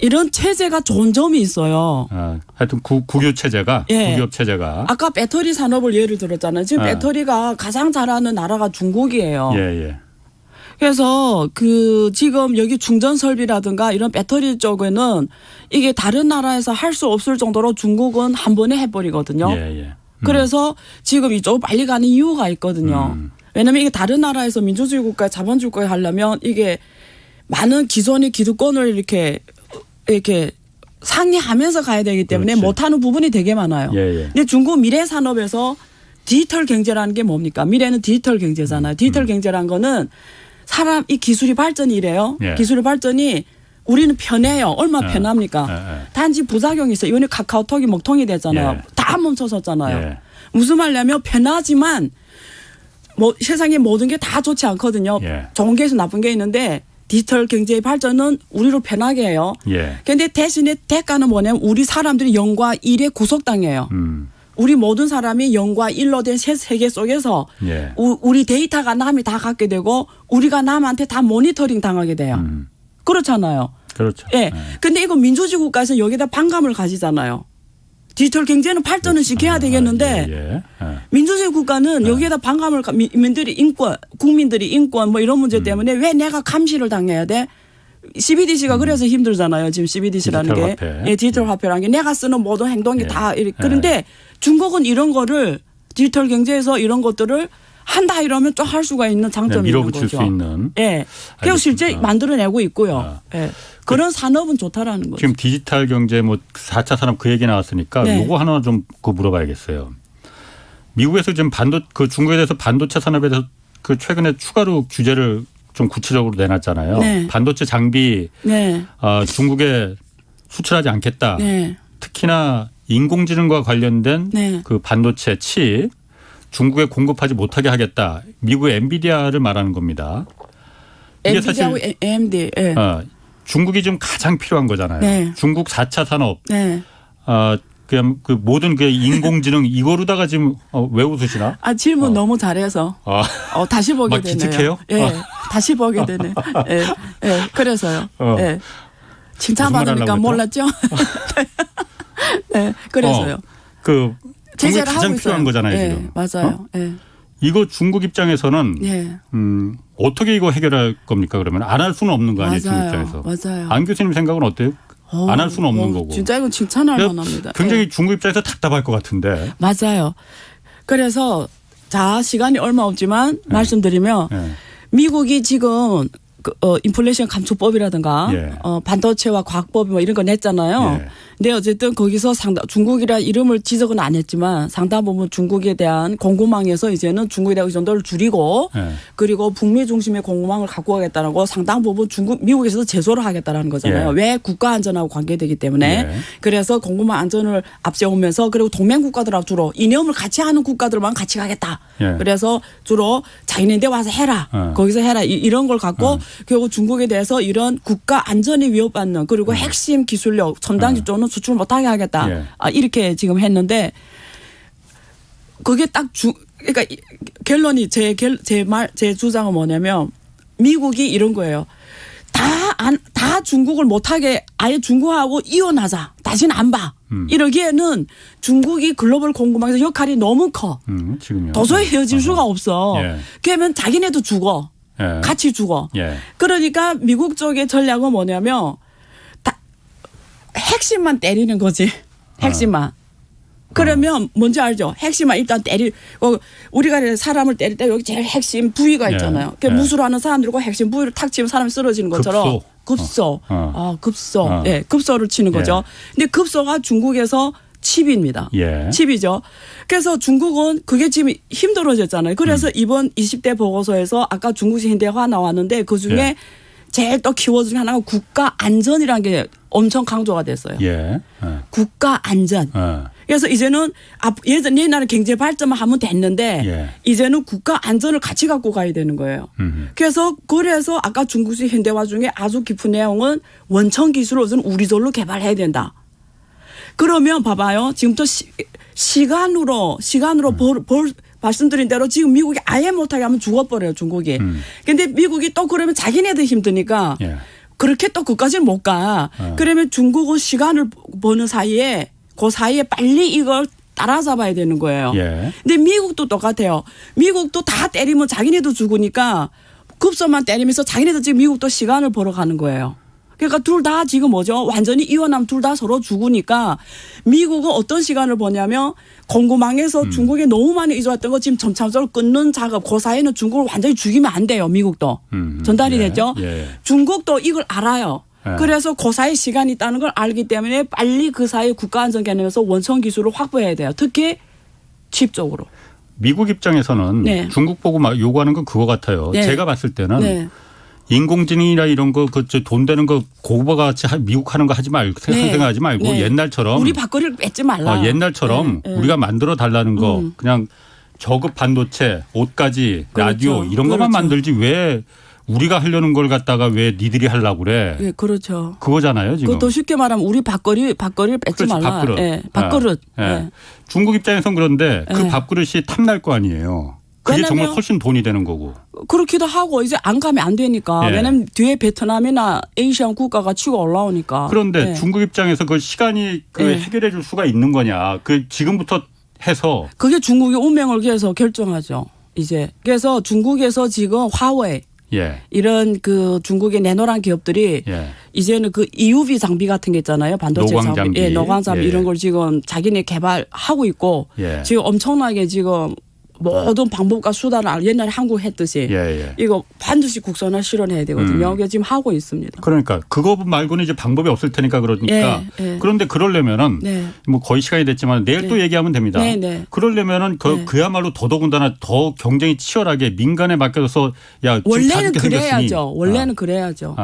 Speaker 3: 이런 체제가 좋은 점이 있어요.
Speaker 1: 하여튼 국유 체제가
Speaker 3: 예.
Speaker 1: 국유업 체제가
Speaker 3: 아까 배터리 산업을 예를 들었잖아요. 지금 배터리가 가장 잘하는 나라가 중국이에요.
Speaker 1: 예.
Speaker 3: 그래서 지금 여기 충전 설비라든가 이런 배터리 쪽에는 이게 다른 나라에서 할 수 없을 정도로 중국은 한 번에 해버리거든요.
Speaker 1: 예.
Speaker 3: 그래서 지금 이쪽으로 빨리 가는 이유가 있거든요. 왜냐하면 이게 다른 나라에서 민주주의 국가, 자본주의 국가에 하려면 이게 많은 기존의 기득권을 이렇게 상의하면서 가야 되기 때문에
Speaker 1: 그렇지.
Speaker 3: 못하는 부분이 되게 많아요.
Speaker 1: 예.
Speaker 3: 근데 중국 미래 산업에서 디지털 경제라는 게 뭡니까? 미래는 디지털 경제잖아요. 디지털 경제라는 거는 이 기술이 발전이 이래요.
Speaker 1: 예.
Speaker 3: 기술의 발전이 우리는 편해요. 얼마나 편합니까? 단지 부작용이 있어요. 이번에 카카오톡이 먹통이 됐잖아요.
Speaker 1: 예.
Speaker 3: 다 멈춰섰잖아요.
Speaker 1: 예.
Speaker 3: 무슨 말이냐면 편하지만 세상의 모든 게 다 좋지 않거든요.
Speaker 1: 예.
Speaker 3: 좋은 게 있어 나쁜 게 있는데 디지털 경제의 발전은 우리를 편하게 해요. 그런데 대신에 대가는 뭐냐면 우리 사람들이 0과 1에 구속당해요. 우리 모든 사람이 0과 1로 된 세계 속에서
Speaker 1: 예.
Speaker 3: 우리 데이터가 남이 다 갖게 되고 우리가 남한테 다 모니터링 당하게 돼요. 그렇잖아요.
Speaker 1: 그렇죠.
Speaker 3: 예. 근데 이거 민주주의 국가에서 여기다 반감을 가지잖아요. 디지털 경제는 발전을 시켜야 되겠는데 민주주의 국가는 여기에다 반감을 국민들이 인권 뭐 이런 문제 때문에 왜 내가 감시를 당해야 돼? CBDC가 그래서 힘들잖아요. 지금 CBDC라는 게.
Speaker 1: 화폐.
Speaker 3: 예, 디지털 화폐라는 게 내가 쓰는 모든 행동이 다 이렇게. 그런데 중국은 이런 거를 디지털 경제에서 이런 것들을 한다 이러면 좀 할 수가 있는 장점이 있는 거죠.
Speaker 1: 밀어붙일 수 있는.
Speaker 3: 예. 그리고 실제 만들어내고 있고요. 예. 그런 산업은 좋다라는 거죠.
Speaker 1: 지금 디지털 경제 4차 산업 그 얘기 나왔으니까
Speaker 3: 네.
Speaker 1: 요거 하나 좀 물어봐야겠어요. 미국에서 지금 중국에 대해서 반도체 산업에 대해서 최근에 추가로 규제를 좀 구체적으로 내놨잖아요.
Speaker 3: 네.
Speaker 1: 반도체 장비
Speaker 3: 네.
Speaker 1: 중국에 수출하지 않겠다.
Speaker 3: 네.
Speaker 1: 특히나 인공지능과 관련된
Speaker 3: 네.
Speaker 1: 그 반도체 칩 중국에 공급하지 못하게 하겠다. 미국의 엔비디아를 말하는 겁니다. 이게
Speaker 3: 엔비디아하고
Speaker 1: 사실
Speaker 3: AMD. 예.
Speaker 1: 중국이 지금 가장 필요한 거잖아요.
Speaker 3: 네.
Speaker 1: 중국 4차 산업.
Speaker 3: 네.
Speaker 1: 그냥 그 모든 그 인공지능 이거로다가 지금 왜 웃으시나?
Speaker 3: 질문 너무 잘해서 다시 보게
Speaker 1: 막
Speaker 3: 되네요.
Speaker 1: 기특해요?
Speaker 3: 예, 다시 보게 되네. 예, 예, 그래서요. 예, 칭찬받으니까 몰랐죠. 네, 그래서요.
Speaker 1: 그 중국이
Speaker 3: 제재를
Speaker 1: 가장
Speaker 3: 하고
Speaker 1: 필요한
Speaker 3: 있어요.
Speaker 1: 거잖아요.
Speaker 3: 예,
Speaker 1: 지금.
Speaker 3: 맞아요. 예.
Speaker 1: 이거 중국 입장에서는
Speaker 3: 예.
Speaker 1: 어떻게 이거 해결할 겁니까? 그러면 안 할 수는 없는 거 아니에요? 중국 입장에서.
Speaker 3: 맞아요.
Speaker 1: 안 교수님 생각은 어때요? 안 할 수는 없는 거고.
Speaker 3: 진짜 이건 칭찬할 만합니다.
Speaker 1: 굉장히
Speaker 3: 예.
Speaker 1: 중국 입장에서 답답할 것 같은데.
Speaker 3: 맞아요. 그래서 자 시간이 얼마 없지만 말씀드리면
Speaker 1: 예.
Speaker 3: 미국이 지금 인플레이션 감축법이라든가
Speaker 1: 예.
Speaker 3: 반도체와 과학법 뭐 이런 거 냈잖아요.
Speaker 1: 예.
Speaker 3: 근데 어쨌든 거기서 중국이라 이름을 지적은 안 했지만 상당 부분 중국에 대한 공급망에서 이제는 중국에 대한 의존도를 줄이고
Speaker 1: 예.
Speaker 3: 그리고 북미 중심의 공급망을 갖고 가겠다는 거 상당 부분 미국에서도 제소를 하겠다는 거잖아요.
Speaker 1: 예.
Speaker 3: 왜 국가 안전하고 관계되기 때문에.
Speaker 1: 예.
Speaker 3: 그래서 공급망 안전을 앞세우면서 그리고 동맹 국가들하고 주로 이념을 같이 하는 국가들만 같이 가겠다.
Speaker 1: 예.
Speaker 3: 그래서 주로 자기네들 와서 해라. 거기서 해라. 이런 걸 갖고 결국 중국에 대해서 이런 국가 안전이 위협받는 그리고 핵심 기술력 첨단 기술은 수출 못하게 하겠다.
Speaker 1: 예.
Speaker 3: 이렇게 지금 했는데 그게 딱 그러니까 결론이 제 주장은 뭐냐면 미국이 이런 거예요. 다 중국을 못하게 아예 중국하고 이혼하자. 다시는 안 봐. 이러기에는 중국이 글로벌 공급망에서 역할이 너무 커.
Speaker 1: 지금요.
Speaker 3: 도저히 헤어질 수가 없어.
Speaker 1: 예.
Speaker 3: 그러면 자기네도 죽어.
Speaker 1: 예.
Speaker 3: 같이 죽어.
Speaker 1: 예.
Speaker 3: 그러니까 미국 쪽의 전략은 뭐냐면 핵심만 때리는 거지. 핵심만. 그러면 뭔지 알죠? 핵심만 일단 우리가 사람을 때릴 때 여기 제일 핵심 부위가 있잖아요.
Speaker 1: 예.
Speaker 3: 무술을 하는 사람들과 핵심 부위를 탁 치면 사람이 쓰러지는 것처럼. 급소. 급소. 예, 급소를 치는 거죠. 근데 급소가 중국에서 칩입니다.
Speaker 1: 예.
Speaker 3: 칩이죠. 그래서 중국은 그게 지금 힘들어졌잖아요. 그래서 이번 20대 보고서에서 아까 중국식 현대화 나왔는데 그중에
Speaker 1: 예.
Speaker 3: 제일 또 키워드 중에 하나가 국가 안전이라는 게 엄청 강조가 됐어요.
Speaker 1: 예.
Speaker 3: 국가 안전. 그래서 이제는 옛날에 경제 발전만 하면 됐는데
Speaker 1: 예.
Speaker 3: 이제는 국가 안전을 같이 갖고 가야 되는 거예요. 그래서 아까 중국식 현대화 중에 아주 깊은 내용은 원천 기술을 우선 우리들로 개발해야 된다. 그러면 봐봐요. 지금부터 시간으로 말씀드린 대로 지금 미국이 아예 못하게 하면 죽어버려요. 중국이. 근데 미국이 또 그러면 자기네들 힘드니까
Speaker 1: 예.
Speaker 3: 그렇게 또 그까지는 못 가. 그러면 중국은 시간을 버는 사이에 그 사이에 빨리 이걸 따라잡아야 되는 거예요.
Speaker 1: 예.
Speaker 3: 근데 미국도 똑같아요. 미국도 다 때리면 자기네도 죽으니까 급소만 때리면서 자기네도 지금 미국도 시간을 벌어가는 거예요. 그러니까 둘 다 지금 뭐죠? 완전히 이혼하면 둘 다 서로 죽으니까 미국은 어떤 시간을 보냐면 공급망에서 중국에 너무 많이 의존했던 거 지금 점차적으로 끊는 작업. 그 사이에는 중국을 완전히 죽이면 안 돼요. 미국도. 전달이
Speaker 1: 예.
Speaker 3: 됐죠.
Speaker 1: 예.
Speaker 3: 중국도 이걸 알아요.
Speaker 1: 예.
Speaker 3: 그래서 그 사이에 시간이 있다는 걸 알기 때문에 빨리 그 사이에 국가안전 개념에서 원천 기술을 확보해야 돼요. 특히 칩 쪽으로.
Speaker 1: 미국 입장에서는
Speaker 3: 네.
Speaker 1: 중국 보고 막 요구하는 건 그거 같아요.
Speaker 3: 네.
Speaker 1: 제가 봤을 때는
Speaker 3: 네.
Speaker 1: 인공지능이나 이런 거 돈 되는 거 고바 같이 미국 하는 거 하지 말고
Speaker 3: 네.
Speaker 1: 생각하지 말고
Speaker 3: 네.
Speaker 1: 옛날처럼
Speaker 3: 우리 밥거리를 뺏지 말라.
Speaker 1: 옛날처럼
Speaker 3: 네.
Speaker 1: 우리가 만들어 달라는 거 그냥 저급 반도체, 옷가지,
Speaker 3: 그렇죠.
Speaker 1: 라디오 이런 것만
Speaker 3: 그렇죠.
Speaker 1: 만들지 왜 우리가 하려는 걸 갖다가 왜 니들이 하려고 그래.
Speaker 3: 예, 그렇죠.
Speaker 1: 그거잖아요 지금.
Speaker 3: 그것도 쉽게 말하면 우리 밥거리를 뺏지
Speaker 1: 그렇지,
Speaker 3: 말라.
Speaker 1: 밥그릇.
Speaker 3: 예, 밥그릇.
Speaker 1: 예.
Speaker 3: 예.
Speaker 1: 중국 입장에선 그런데 그
Speaker 3: 예.
Speaker 1: 밥그릇이 탐날 거 아니에요. 그게 정말
Speaker 3: 왜냐면
Speaker 1: 훨씬 돈이 되는 거고.
Speaker 3: 그렇기도 하고 이제 안 가면 안 되니까.
Speaker 1: 예.
Speaker 3: 왜냐하면 뒤에 베트남이나 에이시안 국가가 치고 올라오니까.
Speaker 1: 그런데
Speaker 3: 예.
Speaker 1: 중국 입장에서 그 시간이
Speaker 3: 예.
Speaker 1: 해결해 줄 수가 있는 거냐. 그 지금부터 해서.
Speaker 3: 그게 중국의 운명을 위해서 결정하죠. 이제. 그래서 중국에서 지금 화웨이
Speaker 1: 예.
Speaker 3: 이런 그 중국의 내노란 기업들이
Speaker 1: 예.
Speaker 3: 이제는 그 EUV 장비 같은 게 있잖아요. 반도체
Speaker 1: 노광 장비.
Speaker 3: 예, 노광 장비
Speaker 1: 예.
Speaker 3: 이런 걸 지금 자기네 개발하고 있고
Speaker 1: 예.
Speaker 3: 지금 엄청나게 지금 모든 방법과 수단을 옛날에 한국 했듯이
Speaker 1: 예.
Speaker 3: 이거 반드시 국산화 실현해야 되거든요. 그게 지금 하고 있습니다.
Speaker 1: 그러니까 그거 말고는 이제 방법이 없을 테니까 그러니까.
Speaker 3: 예.
Speaker 1: 그런데 그러려면은
Speaker 3: 네.
Speaker 1: 뭐 거의 시간이 됐지만 내일 또 얘기하면 됩니다.
Speaker 3: 네.
Speaker 1: 그러려면은
Speaker 3: 네.
Speaker 1: 그야말로 더더군다나 더 경쟁이 치열하게 민간에 맡겨서 야
Speaker 3: 원래는
Speaker 1: 지금
Speaker 3: 그래야죠. 원래는 그래야죠.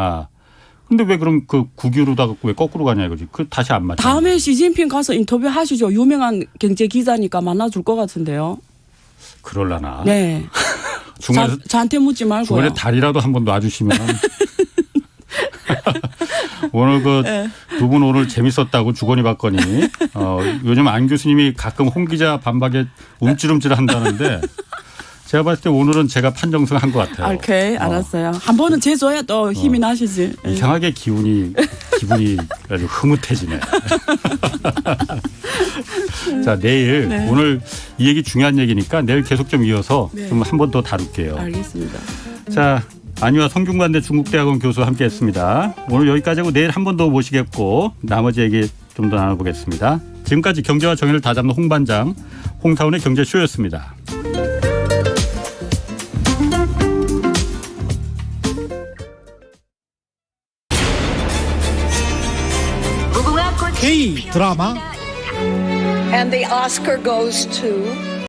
Speaker 1: 근데 왜 그럼 그 국유로다가 왜 거꾸로 가냐 이거지. 그 다시 안 맞죠.
Speaker 3: 다음에 시진핑 가서 인터뷰 하시죠. 유명한 경제 기자니까 만나줄 것 같은데요.
Speaker 1: 그럴라나.
Speaker 3: 네.
Speaker 1: 중간에
Speaker 3: 저한테 묻지 말고요.
Speaker 1: 중간에 달이라도 한번 놔주시면. 오늘 그 두 분 오늘 재밌었다고 주거니 받거니. 요즘 안 교수님이 가끔 홍 기자 반박에 움찔움찔 한다는데 제가 봤을 때 오늘은 제가 판정승한 것 같아요.
Speaker 3: 오케이, 알았어요. 한 번은 재줘야 또 힘이 나시지.
Speaker 1: 이상하게 기분이 아주 흐뭇해지네. 자, 내일
Speaker 3: 네.
Speaker 1: 오늘 이 얘기 중요한 얘기니까 내일 계속 좀 이어서
Speaker 3: 네.
Speaker 1: 좀 한 번 더 다룰게요.
Speaker 3: 알겠습니다.
Speaker 1: 자, 안유아 성균관대 중국대학원 교수와 함께했습니다. 오늘 여기까지 하고 내일 한 번 더 모시겠고 나머지 얘기 좀 더 나눠보겠습니다. 지금까지 경제와 정의를 다잡는 홍반장 홍사원의 경제쇼였습니다.
Speaker 4: K 드라마
Speaker 5: And the Oscar goes to